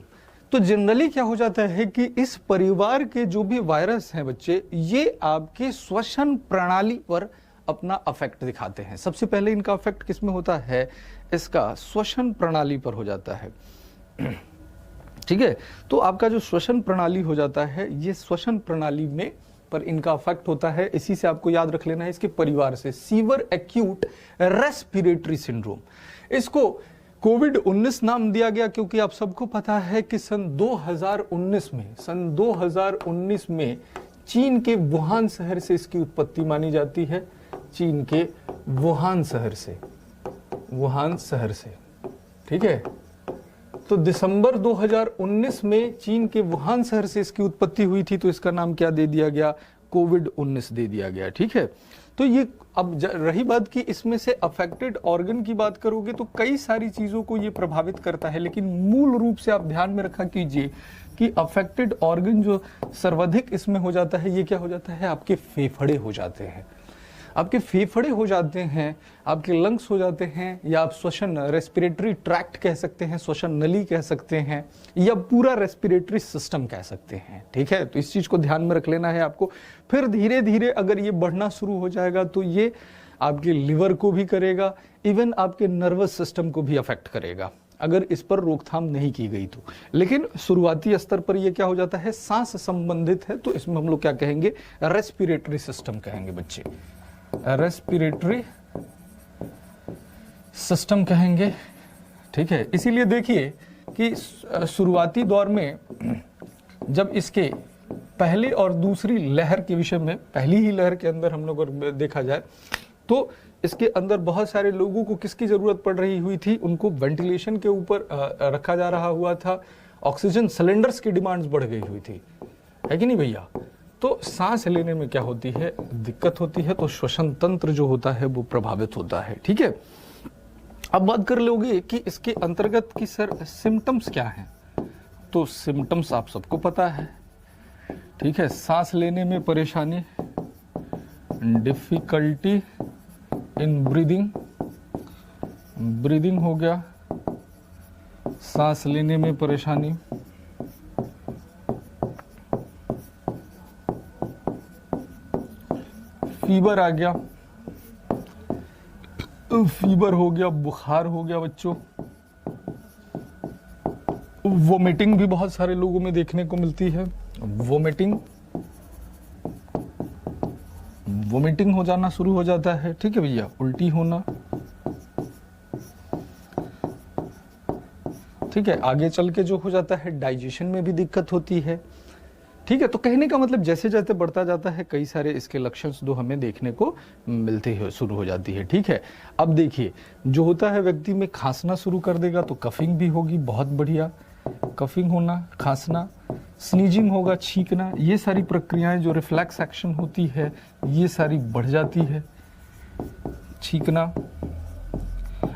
तो जनरली क्या हो जाता है कि इस परिवार के जो भी वायरस हैं बच्चे, ये आपके श्वसन प्रणाली पर अपना अफेक्ट दिखाते हैं। सबसे पहले इनका अफेक्ट किसमें होता है? इसका श्वसन प्रणाली पर हो जाता है। ठीक है, तो आपका जो श्वसन प्रणाली हो जाता है, ये श्वसन प्रणाली में पर इनका अफेक्ट होता है। इसी से आपको याद रख लेना है, इसके परिवार से, सीवर एक्यूट रेस्पिरेटरी सिंड्रोम। इसको कोविड-19 नाम दिया गया क्योंकि आप सबको पता है कि सन 2019 में चीन के वुहान शहर से इसकी उत्पत्ति मानी जाती है। चीन के वुहान शहर से, वुहान शहर से। ठीक है, तो दिसंबर 2019 में चीन के वुहान शहर से इसकी उत्पत्ति हुई थी, तो इसका नाम क्या दे दिया गया? कोविड-19 दे दिया गया। ठीक है, तो ये अब रही बात कि इसमें से अफेक्टेड ऑर्गन की बात करोगे तो कई सारी चीजों को ये प्रभावित करता है, लेकिन मूल रूप से आप ध्यान में रखा कीजिए कि अफेक्टेड ऑर्गन जो सर्वाधिक इसमें हो जाता है, ये क्या हो जाता है? आपके फेफड़े हो जाते हैं। आपके फेफड़े हो जाते हैं, आपके लंग्स हो जाते हैं, या आप श्वसन रेस्पिरेटरी ट्रैक्ट कह सकते हैं, श्वसन नली कह सकते हैं, या पूरा रेस्पिरेटरी सिस्टम कह सकते हैं। ठीक है, तो इस चीज को ध्यान में रख लेना है आपको। फिर धीरे धीरे अगर ये बढ़ना शुरू हो जाएगा तो ये आपके लिवर को भी करेगा, इवन आपके नर्वस सिस्टम को भी अफेक्ट करेगा अगर इस पर रोकथाम नहीं की गई तो। लेकिन शुरुआती स्तर पर ये क्या हो जाता है? सांस संबंधित है, तो इसमें हम लोग क्या कहेंगे? रेस्पिरेटरी सिस्टम कहेंगे बच्चे, रेस्पिरेटरी सिस्टम कहेंगे। ठीक है, इसीलिए देखिए कि शुरुआती दौर में जब इसके पहले और दूसरी लहर के विषय में, पहली ही लहर के अंदर हम लोग अगर देखा जाए तो इसके अंदर बहुत सारे लोगों को किसकी जरूरत पड़ रही हुई थी? उनको वेंटिलेशन के ऊपर रखा जा रहा हुआ था, ऑक्सीजन सिलेंडर्स की डिमांड्स बढ़ गई हुई थी, है कि नहीं भैया? तो सांस लेने में क्या होती है? दिक्कत होती है, तो श्वसन तंत्र जो होता है वो प्रभावित होता है। ठीक है, अब बात कर लोगे कि इसके अंतर्गत की सर सिम्टम्स क्या हैं, तो सिम्टम्स आप सबको पता है। ठीक है, सांस लेने में परेशानी, डिफिकल्टी इन ब्रीदिंग, ब्रीदिंग हो गया, सांस लेने में परेशानी, फीवर आ गया, फीवर हो गया, बुखार हो गया बच्चों, वोमिटिंग भी बहुत सारे लोगों में देखने को मिलती है। वोमिटिंग हो जाना शुरू हो जाता है। ठीक है भैया, उल्टी होना। ठीक है, आगे चल के जो हो जाता है डाइजेशन में भी दिक्कत होती है। ठीक है, तो कहने का मतलब जैसे जैसे बढ़ता जाता है कई सारे इसके लक्षण जो हमें देखने को मिलते हैं, शुरू हो जाती है। ठीक है, अब देखिए जो होता है व्यक्ति में खांसना शुरू कर देगा, तो कफिंग भी होगी, बहुत बढ़िया, कफिंग होना, खांसना, स्नीजिंग होगा, छींकना, ये सारी प्रक्रियाएं जो रिफ्लेक्स एक्शन होती है ये सारी बढ़ जाती है, छींकना।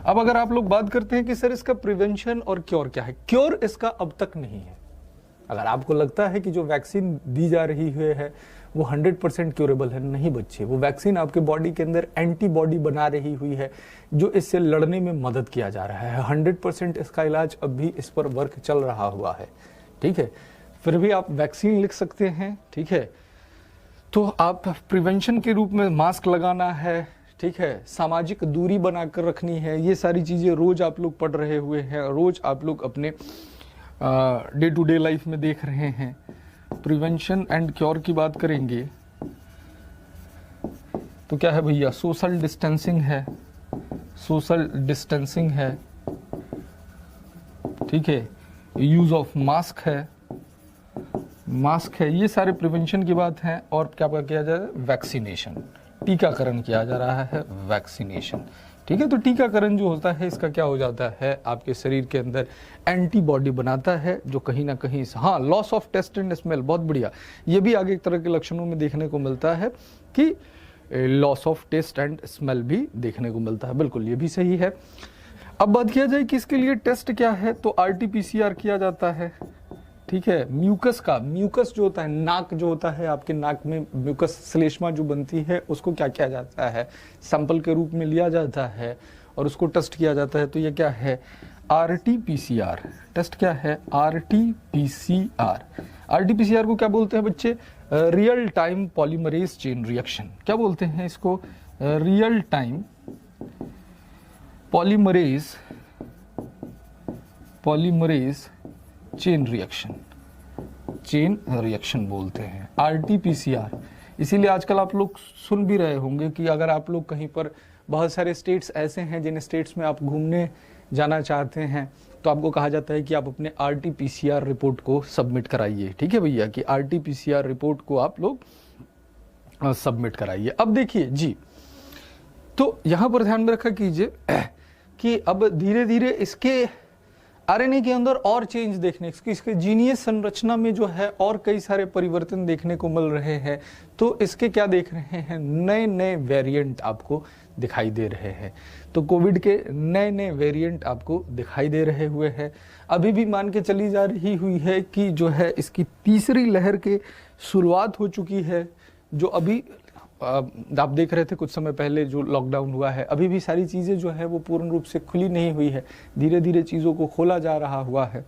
अब अगर आप लोग बात करते हैं कि सर इसका प्रिवेंशन और क्योर क्या है, क्योर इसका अब तक नहीं है। अगर आपको लगता है कि जो वैक्सीन दी जा रही है वो 100% क्योरेबल है, नहीं बच्चे, वो वैक्सीन आपके बॉडी के अंदर एंटीबॉडी बना रही हुई है जो इससे लड़ने में मदद किया जा रहा है। 100% इसका इलाज अब भी इस पर वर्क चल रहा हुआ है, ठीक है। फिर भी आप वैक्सीन लिख सकते हैं, ठीक है। तो आप प्रिवेंशन के रूप में मास्क लगाना है, ठीक है, सामाजिक दूरी बनाकर रखनी है, ये सारी चीज़ें रोज आप लोग पढ़ रहे हुए हैं, रोज आप लोग अपने डे टू डे लाइफ में देख रहे हैं। प्रिवेंशन एंड क्योर की बात करेंगे तो क्या है भैया, सोशल डिस्टेंसिंग है, सोशल डिस्टेंसिंग है, ठीक है, यूज ऑफ मास्क है, मास्क है, ये सारे प्रिवेंशन की बात है। और क्या किया जा रहा है, वैक्सीनेशन, टीकाकरण किया जा रहा है, वैक्सीनेशन, ठीक है। तो टीकाकरण जो होता है इसका क्या हो जाता है, आपके शरीर के अंदर एंटीबॉडी बनाता है जो कहीं ना कहीं, हाँ, loss of taste and smell, बहुत बढ़िया, ये भी आगे एक तरह के लक्षणों में देखने को मिलता है कि loss of taste and smell भी देखने को मिलता है, बिल्कुल ये भी सही है। अब बात किया जाए कि इसके लिए टेस्ट क्या है, तो RT-PCR किया जाता है, ठीक है। म्यूकस का, म्यूकस जो होता है, नाक जो होता है, आपके नाक में म्यूकस श्लेष्मा जो बनती है उसको क्या किया जाता है, सैंपल के रूप में लिया जाता है और उसको टेस्ट किया जाता है। तो ये क्या है, RT-PCR, टेस्ट क्या है, RT-PCR। RT-PCR को क्या बोलते हैं बच्चे, real time polymerase chain reaction, क्या बोलते हैं इसको, real time polymerase chain reaction बोलते हैं, RT-PCR। इसीलिए आजकल आप लोग सुन भी रहे होंगे कि अगर आप लोग कहीं पर, बहुत सारे स्टेट्स ऐसे हैं जिन स्टेट्स में आप घूमने जाना चाहते हैं तो आपको कहा जाता है कि आप अपने RT-PCR रिपोर्ट को सबमिट कराइए, ठीक है भैया, कि RT-PCR रिपोर्ट को आप लोग सबमिट कराइए। अब देखिए जी, तो यहां पर ध्यान में रखा कीजिए कि अब धीरे धीरे इसके RNA के अंदर और चेंज देखने, इसके जीनीय संरचना में जो है और कई सारे परिवर्तन देखने को मिल रहे हैं। तो इसके क्या देख रहे हैं, नए नए वेरिएंट आपको दिखाई दे रहे हैं। तो कोविड के नए नए वेरिएंट आपको दिखाई दे रहे हुए हैं। अभी भी मान के चली जा रही हुई है कि जो है इसकी तीसरी लहर के शुरुआत हो चुकी है, जो अभी आप देख रहे थे कुछ समय पहले जो लॉकडाउन हुआ है, अभी भी सारी चीज़ें जो है वो पूर्ण रूप से खुली नहीं हुई है, धीरे धीरे चीज़ों को खोला जा रहा हुआ है।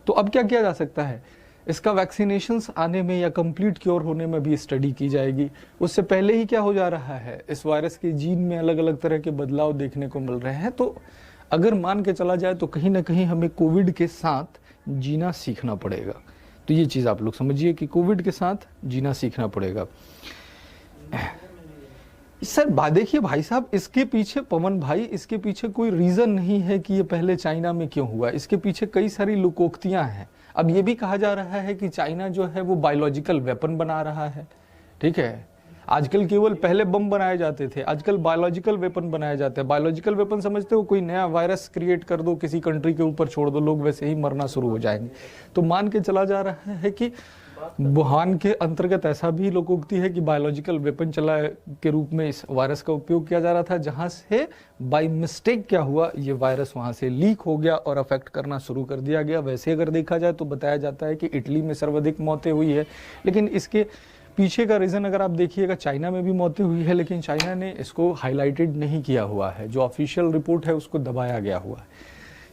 तो अब क्या किया जा सकता है, इसका वैक्सीनेशंस आने में या कंप्लीट क्योर होने में भी स्टडी की जाएगी। उससे पहले ही क्या हो जा रहा है, इस वायरस के जीन में अलग अलग तरह के बदलाव देखने को मिल रहे हैं। तो अगर मान के चला जाए तो कहीं ना कहीं हमें कोविड के साथ जीना सीखना पड़ेगा। तो ये चीज़ आप लोग समझिए कि कोविड के साथ जीना सीखना पड़ेगा। सर देखिए भाई साहब, इसके पीछे, पवन भाई, इसके पीछे कोई रीजन नहीं है कि ये पहले चाइना में क्यों हुआ। इसके पीछे कई सारी लोकोक्तियां हैं। अब ये भी कहा जा रहा है कि चाइना जो है वो बायोलॉजिकल वेपन बना रहा है, ठीक है। आजकल केवल पहले बम बनाए जाते थे, आजकल बायोलॉजिकल वेपन बनाए जाते हैं। बायोलॉजिकल वेपन समझते हो, कोई नया वायरस क्रिएट कर दो, किसी कंट्री के ऊपर छोड़ दो, लोग वैसे ही मरना शुरू हो जाएंगे। तो मान के चला जा रहा है कि वुहान के अंतर्गत ऐसा भी लोकोक्ति है कि बायोलॉजिकल वेपन चला के रूप में इस वायरस का उपयोग किया जा रहा था, जहां से बाय मिस्टेक क्या हुआ, ये वायरस वहां से लीक हो गया और अफेक्ट करना शुरू कर दिया गया। वैसे अगर देखा जाए तो बताया जाता है कि इटली में सर्वाधिक मौतें हुई है, लेकिन इसके पीछे का रीज़न अगर आप देखिएगा, चाइना में भी मौतें हुई है, लेकिन चाइना ने इसको हाईलाइटेड नहीं किया हुआ है। जो ऑफिशियल रिपोर्ट है उसको दबाया गया हुआ है,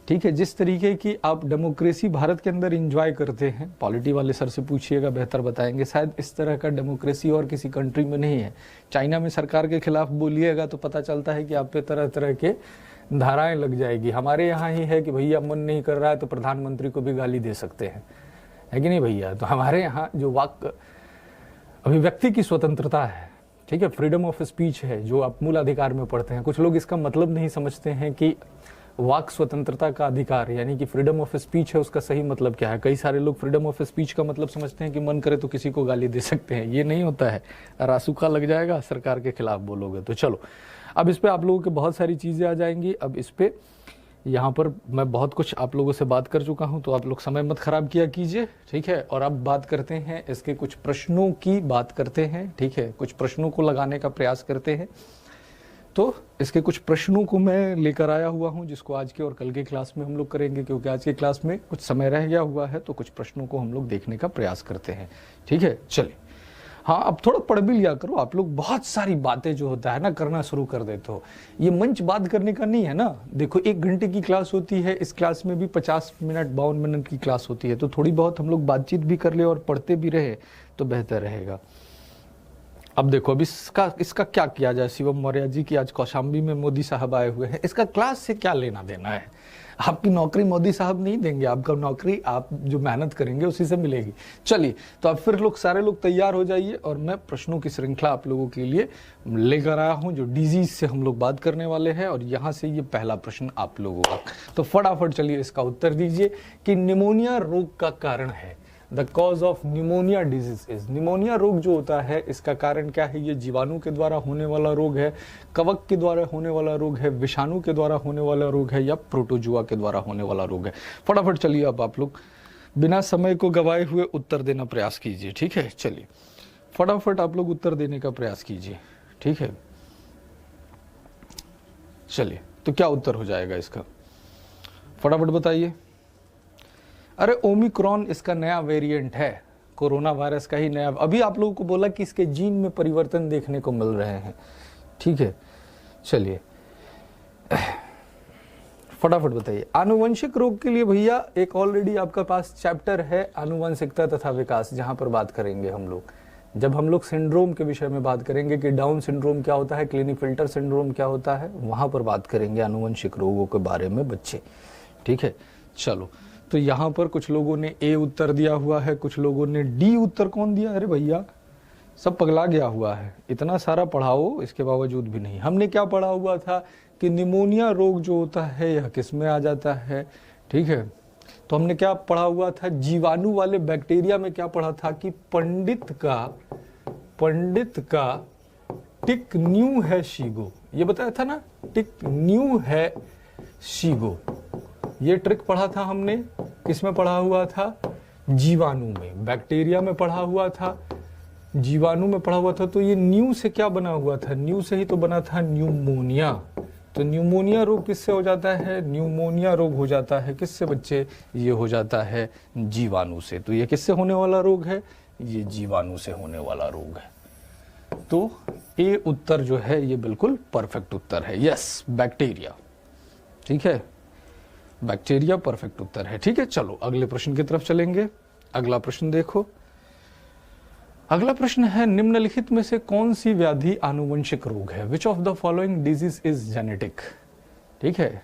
ठीक है। जिस तरीके की आप डेमोक्रेसी भारत के अंदर एंजॉय करते हैं, पॉलिटी वाले सर से पूछिएगा, बेहतर बताएंगे, शायद इस तरह का डेमोक्रेसी और किसी कंट्री में नहीं है। चाइना में सरकार के खिलाफ बोलिएगा तो पता चलता है कि आप पे तरह तरह के धाराएं लग जाएगी। हमारे यहाँ ही है कि भैया मन नहीं कर रहा है तो प्रधानमंत्री को भी गाली दे सकते हैं, है कि नहीं भैया। तो हमारे यहाँ जो वाक अभिव्यक्ति की स्वतंत्रता है, ठीक है, फ्रीडम ऑफ स्पीच है, जो आप मूल अधिकार में पढ़ते हैं। कुछ लोग इसका मतलब नहीं समझते हैं कि वाक स्वतंत्रता का अधिकार यानी कि फ्रीडम ऑफ स्पीच है, उसका सही मतलब क्या है। कई सारे लोग फ्रीडम ऑफ स्पीच का मतलब समझते हैं कि मन करे तो किसी को गाली दे सकते हैं। ये नहीं होता है, रासुका लग जाएगा, सरकार के खिलाफ बोलोगे तो। चलो अब इस पे आप लोगों के बहुत सारी चीज़ें आ जाएंगी। अब इस पे यहाँ पर मैं बहुत कुछ आप लोगों से बात कर चुका हूँ, तो आप लोग समय मत खराब किया कीजिए, ठीक है। और अब बात करते हैं इसके कुछ प्रश्नों की, बात करते हैं, ठीक है। कुछ प्रश्नों को लगाने का प्रयास करते हैं। तो इसके कुछ प्रश्नों को मैं लेकर आया हुआ हूँ, जिसको आज के और कल के क्लास में हम लोग करेंगे, क्योंकि आज के क्लास में कुछ समय रह गया हुआ है। तो कुछ प्रश्नों को हम लोग देखने का प्रयास करते हैं, ठीक है। चलिए, हाँ, अब थोड़ा पढ़ भी लिया करो आप लोग। बहुत सारी बातें जो होता है ना करना शुरू कर देते हो। ये मंच बात करने का नहीं है ना। देखो, 1 घंटे की क्लास होती है, इस क्लास में भी 50 मिनट 52 मिनट की क्लास होती है। तो थोड़ी बहुत हम लोग बातचीत भी कर ले और पढ़ते भी रहे तो बेहतर रहेगा। अब देखो, अब इसका क्या किया जाए। शिवम मौर्य जी की आज कौशाम्बी में मोदी साहब आए हुए हैं, इसका क्लास से क्या लेना देना है। आपकी नौकरी मोदी साहब नहीं देंगे, आपका नौकरी आप जो मेहनत करेंगे उसी से मिलेगी। चलिए, तो अब फिर सारे लोग तैयार हो जाइए, और मैं प्रश्नों की श्रृंखला आप लोगों के लिए लेकर आया हूं, जो डिजीज से हम लोग बात करने वाले हैं। और यहाँ से ये पहला प्रश्न आप लोगों का, तो फटाफट चलिए इसका उत्तर दीजिए कि निमोनिया रोग का कारण है। The cause of pneumonia disease is, pneumonia रोग जो होता है इसका कारण क्या है। ये जीवाणु के द्वारा होने वाला रोग है, कवक के द्वारा होने वाला रोग है, विषाणु के द्वारा होने वाला रोग है, या प्रोटोजुआ के द्वारा होने वाला रोग है। फटाफट चलिए, अब आप लोग बिना समय को गवाए हुए उत्तर देना प्रयास कीजिए, ठीक है। चलिए, फटाफट आप लोग उत्तर देने का प्रयास कीजिए, ठीक है। चलिए, तो क्या उत्तर हो जाएगा इसका, फटाफट बताइए। अरे, ओमिक्रॉन इसका नया वेरिएंट है, कोरोना वायरस का ही नया। अभी आप लोगों को बोला कि इसके जीन में परिवर्तन देखने को मिल रहे हैं, ठीक है। चलिए, फटाफट बताइए। आनुवंशिक रोग के लिए भैया एक ऑलरेडी आपका पास चैप्टर है, आनुवंशिकता तथा विकास, जहां पर बात करेंगे हम लोग। जब हम लोग सिंड्रोम के विषय में बात करेंगे कि डाउन सिंड्रोम क्या होता है, क्लिनीफिल्टर सिंड्रोम क्या होता है, वहां पर बात करेंगे आनुवंशिक रोगों के बारे में बच्चे, ठीक है। चलो, तो यहाँ पर कुछ लोगों ने ए उत्तर दिया हुआ है, कुछ लोगों ने डी उत्तर। कौन दिया? अरे भैया, सब पगला गया हुआ है, इतना सारा पढ़ाओ इसके बावजूद भी नहीं। हमने क्या पढ़ा हुआ था कि निमोनिया रोग जो होता है यह किस में आ जाता है, ठीक है। तो हमने क्या पढ़ा हुआ था, जीवाणु वाले बैक्टीरिया में क्या पढ़ा था कि पंडित का टिक न्यू है शीगो, ये बताया था ना, टिक न्यू है शीगो। ये ट्रिक पढ़ा था हमने, किसमें पढ़ा हुआ था, जीवाणु में, बैक्टीरिया में पढ़ा हुआ था, जीवाणु में पढ़ा हुआ था। तो ये न्यू से क्या बना हुआ था, न्यू से ही तो बना था न्यूमोनिया। तो न्यूमोनिया रोग किससे हो जाता है, न्यूमोनिया रोग हो जाता है किससे बच्चे, ये हो जाता है जीवाणु से। तो ये किससे होने वाला रोग है, ये जीवाणु से होने वाला रोग है। तो ए उत्तर जो है ये बिल्कुल परफेक्ट उत्तर है, यस, बैक्टीरिया, ठीक है, बैक्टीरिया परफेक्ट उत्तर है, ठीक है। चलो अगले प्रश्न की तरफ चलेंगे। अगला प्रश्न देखो, अगला प्रश्न है, निम्नलिखित में से कौन सी व्याधि आनुवंशिक रोग है। Which of the following disease is genetic, ठीक है,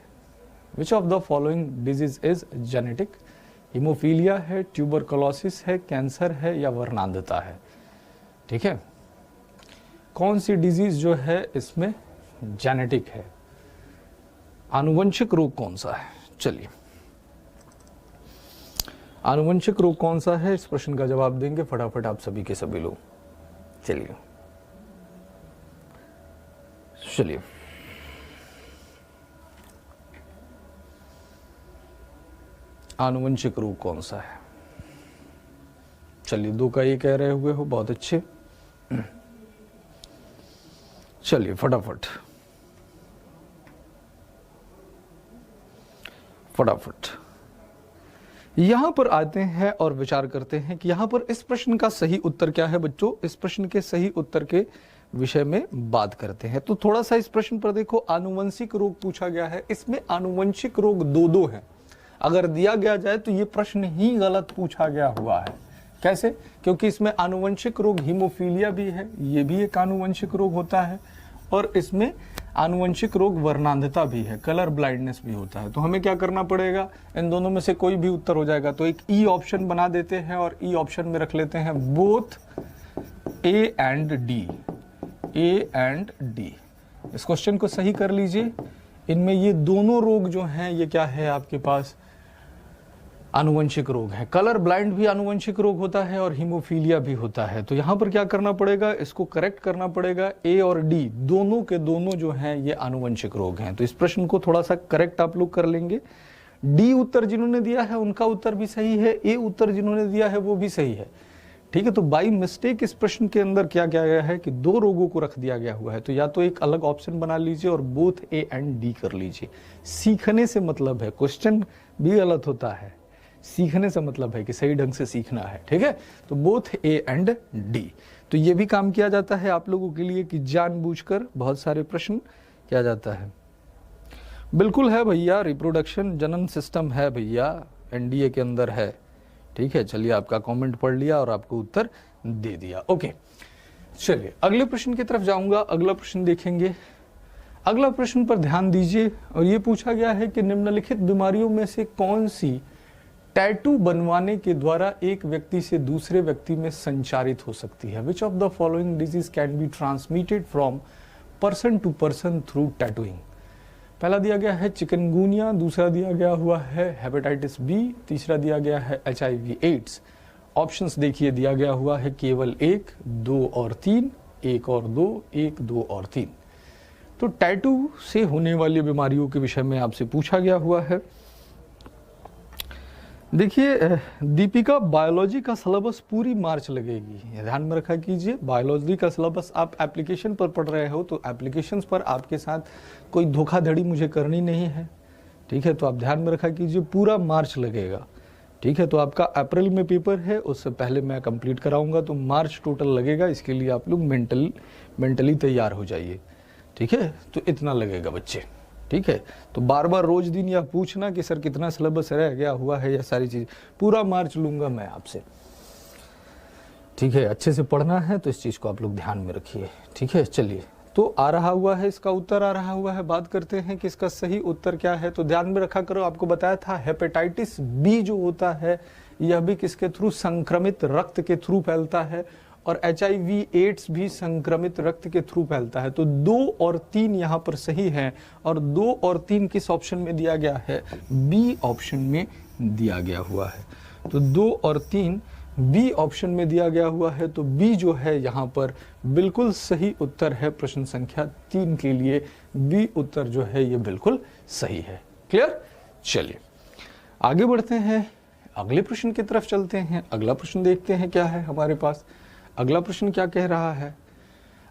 which of the following disease is genetic. Haemophilia है, ट्यूबरकुलोसिस है, कैंसर है, या वर्णांधता है, ठीक है। कौन सी डिजीज जो है इसमें जेनेटिक है, आनुवंशिक रोग कौन सा है। चलिए, आनुवंशिक रोग कौन सा है, इस प्रश्न का जवाब देंगे फटाफट आप सभी के सभी लोग। चलिए, आनुवंशिक रोग कौन सा है। चलिए, 2 का ये कह रहे हुए हो, बहुत अच्छे। चलिए फटाफट यहां पर आते हैं और विचार करते हैं कि यहां पर इस प्रश्न का सही उत्तर क्या है बच्चों। इस प्रश्न के सही उत्तर के विषय में बात करते हैं। तो थोड़ा सा इस प्रश्न पर देखो, आनुवंशिक रोग पूछा गया है, इसमें आनुवंशिक रोग 2 हैं। अगर दिया गया जाए तो ये प्रश्न ही गलत पूछा गया हुआ है। कैसे? क्योंकि इसमें आनुवंशिक रोग हीमोफीलिया भी है, ये भी एक आनुवंशिक रोग होता है, और इसमें आनुवंशिक रोग वर्णांधता भी है, कलर ब्लाइंडनेस भी होता है। तो हमें क्या करना पड़ेगा, इन दोनों में से कोई भी उत्तर हो जाएगा। तो एक ई ऑप्शन बना देते हैं और ई ऑप्शन में रख लेते हैं both A and D, A and D. इस क्वेश्चन को सही कर लीजिए। इनमें ये दोनों रोग जो हैं ये क्या है आपके पास, आनुवंशिक रोग है। कलर ब्लाइंड भी आनुवंशिक रोग होता है और हीमोफीलिया भी होता है। तो यहाँ पर क्या करना पड़ेगा, इसको करेक्ट करना पड़ेगा। ए और डी दोनों के दोनों जो हैं ये आनुवंशिक रोग हैं। तो इस प्रश्न को थोड़ा सा करेक्ट आप लोग कर लेंगे। डी उत्तर जिन्होंने दिया है उनका उत्तर भी सही है, ए उत्तर जिन्होंने दिया है वो भी सही है। ठीक है, तो बाई मिस्टेक इस प्रश्न के अंदर क्या किया गया है कि दो रोगों को रख दिया गया हुआ है। तो या तो एक अलग ऑप्शन बना लीजिए और बोथ ए एंड डी कर लीजिए। सीखने से मतलब है, क्वेश्चन भी गलत होता है, सीखने से मतलब है कि सही ढंग से सीखना है। ठीक है, तो बोथ ए एंड डी। तो ये भी काम किया जाता है आप लोगों के लिए कि जानबूझकर बहुत सारे प्रश्न किया जाता है। बिल्कुल है भैया, रिप्रोडक्शन जनन सिस्टम है भैया, एनडीए के अंदर है। ठीक है, चलिए आपका कमेंट पढ़ लिया और आपको उत्तर दे दिया। ओके, चलिए अगले प्रश्न की तरफ जाऊंगा। अगला प्रश्न देखेंगे। अगला प्रश्न पर ध्यान दीजिए और ये पूछा गया है कि निम्नलिखित बीमारियों में से कौन सी टैटू बनवाने के द्वारा एक व्यक्ति से दूसरे व्यक्ति में संचारित हो सकती है। Which of the following disease can be transmitted from person to person through tattooing. पहला दिया गया है चिकनगुनिया, दूसरा दिया गया हुआ है हेपेटाइटिस बी, तीसरा दिया गया है HIV एड्स। ऑप्शंस देखिए, दिया गया हुआ है केवल 1, 2 और 3, 1 और 2, 1, 2 और 3। तो टैटू से होने वाली बीमारियों के विषय में आपसे पूछा गया हुआ है। देखिए दीपिका, बायोलॉजी का सिलेबस पूरी मार्च लगेगी, ध्यान में रखा कीजिए। बायोलॉजी का सिलेबस आप एप्लीकेशन पर पढ़ रहे हो तो एप्लीकेशंस पर आपके साथ कोई धोखाधड़ी मुझे करनी नहीं है। ठीक है, तो आप ध्यान में रखा कीजिए, पूरा मार्च लगेगा। ठीक है, तो आपका अप्रैल में पेपर है, उससे पहले मैं कंप्लीट कराऊंगा, तो मार्च टोटल लगेगा। इसके लिए आप लोग मेंटली तैयार हो जाइए। ठीक है, तो इतना लगेगा बच्चे। ठीक है, तो बार बार रोज दिन या पूछना कि सर कितना सिलेबस रह गया हुआ है, या सारी चीज पूरा मार्च लूंगा मैं आपसे। ठीक है, अच्छे से पढ़ना है तो इस चीज को आप लोग ध्यान में रखिए। ठीक है, चलिए तो आ रहा हुआ है, इसका उत्तर आ रहा हुआ है। बात करते हैं कि इसका सही उत्तर क्या है। तो ध्यान में रखा करो, आपको बताया था हेपेटाइटिस बी जो होता है यह भी किसके थ्रू, संक्रमित रक्त के थ्रू फैलता है, और HIV एड्स भी संक्रमित रक्त के थ्रू फैलता है। तो 2 और 3 यहाँ पर सही है, और 2 और 3 किस ऑप्शन में दिया गया है, बी ऑप्शन में दिया गया हुआ है। तो 2 और 3 बी ऑप्शन में दिया गया हुआ है। तो बी जो है यहाँ पर बिल्कुल सही उत्तर है। प्रश्न संख्या 3 के लिए बी उत्तर जो है ये बिल्कुल सही है। क्लियर? चलिए आगे बढ़ते हैं, अगले प्रश्न की तरफ चलते हैं। अगला प्रश्न देखते हैं क्या है हमारे पास। अगला प्रश्न क्या कह रहा है?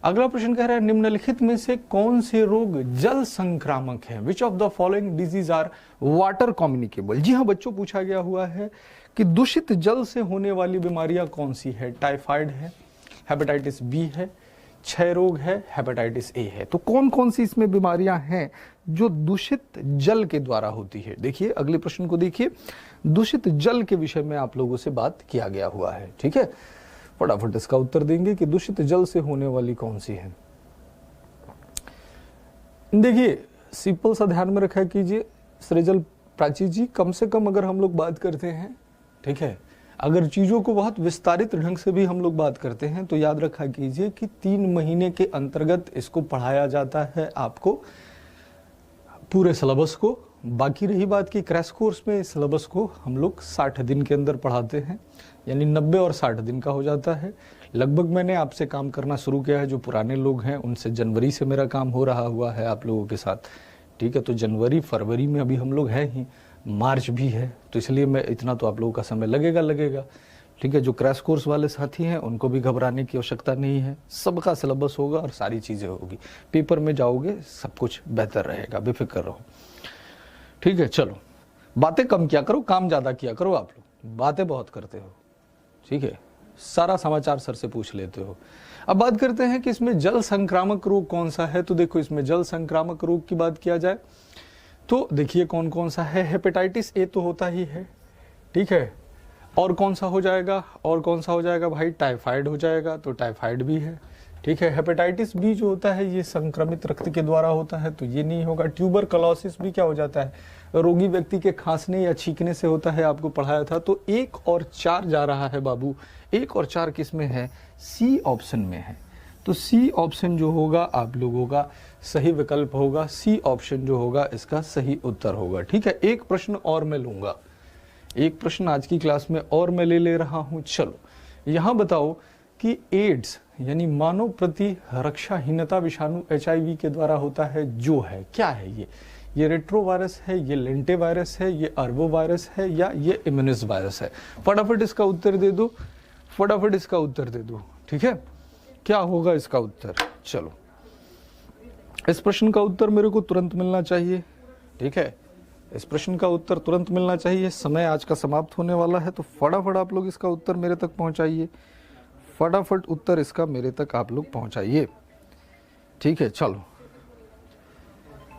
अगला प्रश्न कह रहा है निम्नलिखित में से कौन से रोग जल संक्रामक हैं। Which of the following diseases are water communicable. जी हाँ बच्चों, पूछा गया हुआ है कि दूषित जल से होने वाली बीमारियां कौन सी है। टाइफाइड है, हेपेटाइटिस बी है, क्षय रोग है, हेपेटाइटिस ए है। तो कौन कौन सी इसमें बीमारियां हैं जो दूषित जल के द्वारा होती है। देखिए अगले प्रश्न को देखिए, दूषित जल के विषय में आप लोगों से बात किया गया हुआ है। ठीक है, फटाफट इसका उत्तर देंगे कि दूषित जल से होने वाली कौन सी है। देखिए सिंपल सा ध्यान में रखा कीजिए सृजल प्राची जी, कम से कम अगर हम लोग बात करते हैं, ठीक है, अगर चीजों को बहुत विस्तारित ढंग से भी हम लोग बात करते हैं तो याद रखा कीजिए कि 3 महीने के अंतर्गत इसको पढ़ाया जाता है आपको पूरे सिलेबस को। बाकी रही बात की क्रैश कोर्स में सिलेबस को हम लोग 60 दिन के अंदर पढ़ाते हैं, यानी 90 और 60 दिन का हो जाता है। लगभग मैंने आपसे काम करना शुरू किया है, जो पुराने लोग हैं उनसे जनवरी से मेरा काम हो रहा हुआ है आप लोगों के साथ। ठीक है, तो जनवरी फरवरी में अभी हम लोग हैं ही, मार्च भी है, तो इसलिए मैं इतना तो आप लोगों का समय लगेगा। ठीक है, जो क्रैश कोर्स वाले साथी हैं उनको भी घबराने की आवश्यकता नहीं है, सबका सिलेबस होगा और सारी चीज़ें होगी। पेपर में जाओगे सब कुछ बेहतर रहेगा, बेफिक्र रहो। ठीक है, चलो बातें कम किया करो, काम ज़्यादा किया करो। आप लोग बातें बहुत करते हो, ठीक है, सारा समाचार सर से पूछ लेते हो। अब बात करते हैं कि इसमें जल संक्रामक रोग कौन सा है। तो देखो इसमें जल संक्रामक रोग की बात किया जाए तो देखिए कौन कौन सा है। हेपेटाइटिस ए तो होता ही है, ठीक है, और कौन सा हो जाएगा, और कौन सा हो जाएगा भाई, टाइफाइड हो जाएगा, तो टाइफाइड भी है। ठीक है, हेपेटाइटिस बी जो होता है ये संक्रमित रक्त के द्वारा होता है, तो ये नहीं होगा। ट्यूबरकुलोसिस भी क्या हो जाता है, रोगी व्यक्ति के खांसने या छींकने से होता है, आपको पढ़ाया था। तो 1 और 4 जा रहा है बाबू, 1 और 4 किस में है, सी ऑप्शन में है। तो सी ऑप्शन जो होगा आप लोगों का सही विकल्प होगा, सी ऑप्शन जो होगा इसका सही उत्तर होगा। ठीक है, एक प्रश्न और मैं लूंगा, एक प्रश्न आज की क्लास में और मैं ले रहा हूं। चलो यहां बताओ कि एड्स यानी मानव प्रति रक्षाहीनता विषाणु HIV के द्वारा होता है जो है, क्या है ये रेट्रोवायरस है, ये लेंटे वायरस है, ये अर्बो वायरस है या ये इम्यूनिस वायरस है? फटाफट इसका उत्तर दे दो, फटाफट इसका उत्तर दे दो। ठीक है, क्या होगा इसका उत्तर? चलो इस प्रश्न का उत्तर मेरे को तुरंत मिलना चाहिए। ठीक है, इस प्रश्न का उत्तर तुरंत मिलना चाहिए। समय आज का समाप्त होने वाला है, तो फटाफट आप लोग इसका उत्तर मेरे तक पहुंचाइए। फटाफट उत्तर इसका मेरे तक आप लोग पहुंचाइए। ठीक है, चलो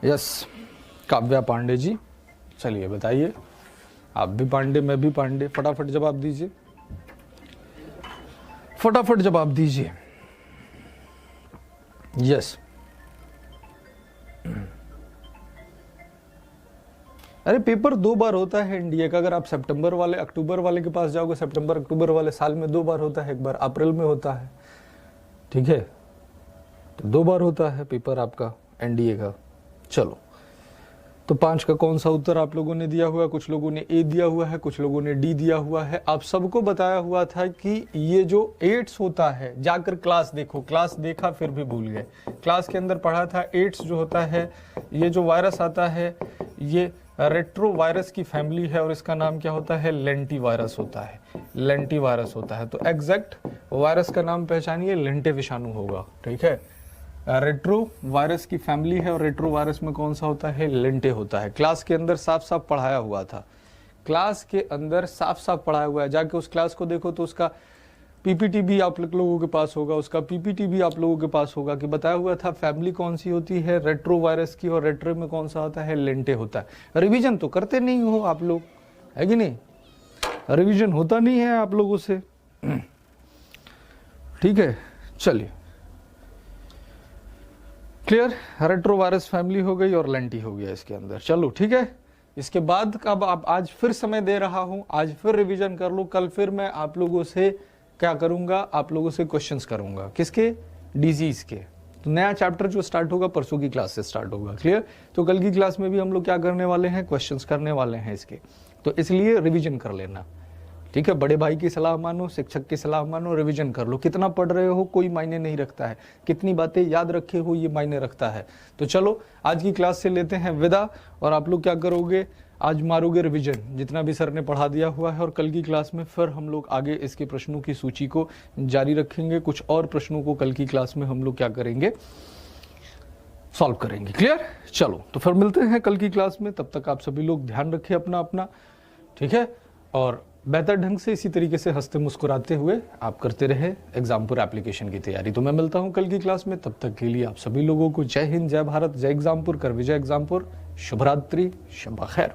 यस काव्या पांडे जी, चलिए बताइए। आप भी पांडे, मैं भी पांडे, फटाफट जवाब दीजिए, फटाफट जवाब दीजिए। यस, अरे पेपर 2 बार होता है एनडीए का। अगर आप सितंबर वाले अक्टूबर वाले के पास जाओगे, सितंबर अक्टूबर वाले साल में 2 बार होता है, एक बार अप्रैल में होता है। ठीक है, तो 2 बार होता है पेपर आपका एनडीए का। चलो तो 5 का कौन सा उत्तर आप लोगों ने दिया हुआ है? कुछ लोगों ने ए दिया हुआ है, कुछ लोगों ने डी दिया हुआ है। आप सबको बताया हुआ था कि ये जो एड्स होता है, जाकर क्लास देखो, क्लास देखा फिर भी भूल गए। क्लास के अंदर पढ़ा था एड्स जो होता है, ये जो वायरस आता है ये रेट्रो वायरस की फैमिली है और इसका नाम क्या होता है? लेंटी वायरस होता है, लेंटी वायरस होता है। तो एग्जैक्ट वायरस का नाम पहचानिए, लेंटे विषाणु होगा। ठीक है, रेट्रो वायरस की फैमिली है और रेट्रो वायरस में कौन सा होता है? लेंटे होता है। क्लास के अंदर साफ साफ पढ़ाया हुआ था, क्लास के अंदर साफ साफ पढ़ाया हुआ है। जाके उस क्लास को देखो तो उसका पीपीटी भी आप लोगों के पास होगा, उसका पीपीटी भी आप लोगों के पास होगा कि बताया हुआ था फैमिली कौन सी होती है? रेट्रो वायरस की, और रेट्रो में कौन सा होता है? लेंटे होता है। रिवीजन तो करते नहीं हो आप लोग, है कि नहीं? रिवीजन होता नहीं है आप लोगों से। ठीक है, चलिए क्लियर, रेट्रो वायरस फैमिली हो गई और लेंटी हो गया इसके अंदर। चलो ठीक है, इसके बाद अब आप आज फिर समय दे रहा हूं, आज फिर रिवीजन कर लो। कल फिर मैं आप लोगों से क्या करूंगा? आप लोगों से क्वेश्चंस करूंगा। किसके? डिजीज के। तो नया चैप्टर जो स्टार्ट होगा परसों की क्लास से स्टार्ट होगा। क्लियर, तो कल की क्लास में भी हम लोग क्या करने वाले हैं? क्वेश्चंस करने वाले हैं इसके। तो इसलिए रिवीजन कर लेना। ठीक है, बड़े भाई की सलाह मानो, शिक्षक की सलाह मानो, रिवीजन कर लो। कितना पढ़ रहे हो कोई मायने नहीं रखता है, कितनी बातें याद रखे हो ये मायने रखता है। तो चलो आज की क्लास से लेते हैं विदा, और आप लोग क्या करोगे? आज मारोगे रिवीजन जितना भी सर ने पढ़ा दिया हुआ है, और कल की क्लास में फिर हम लोग आगे इसके प्रश्नों की सूची को जारी रखेंगे। कुछ और प्रश्नों को कल की क्लास में हम लोग क्या करेंगे? सॉल्व करेंगे। क्लियर, चलो तो फिर मिलते हैं कल की क्लास में। तब तक आप सभी लोग ध्यान रखें अपना अपना। ठीक है, और बेहतर ढंग से इसी तरीके से हंसते मुस्कुराते हुए आप करते रहे एग्जामपुर एप्लीकेशन की तैयारी। तो मैं मिलता हूं कल की क्लास में, तब तक के लिए आप सभी लोगों को जय हिंद, जय भारत, जय एग्जामपुर, कर विजय एग्जामपुर, शुभ रात्रि, शब खैर।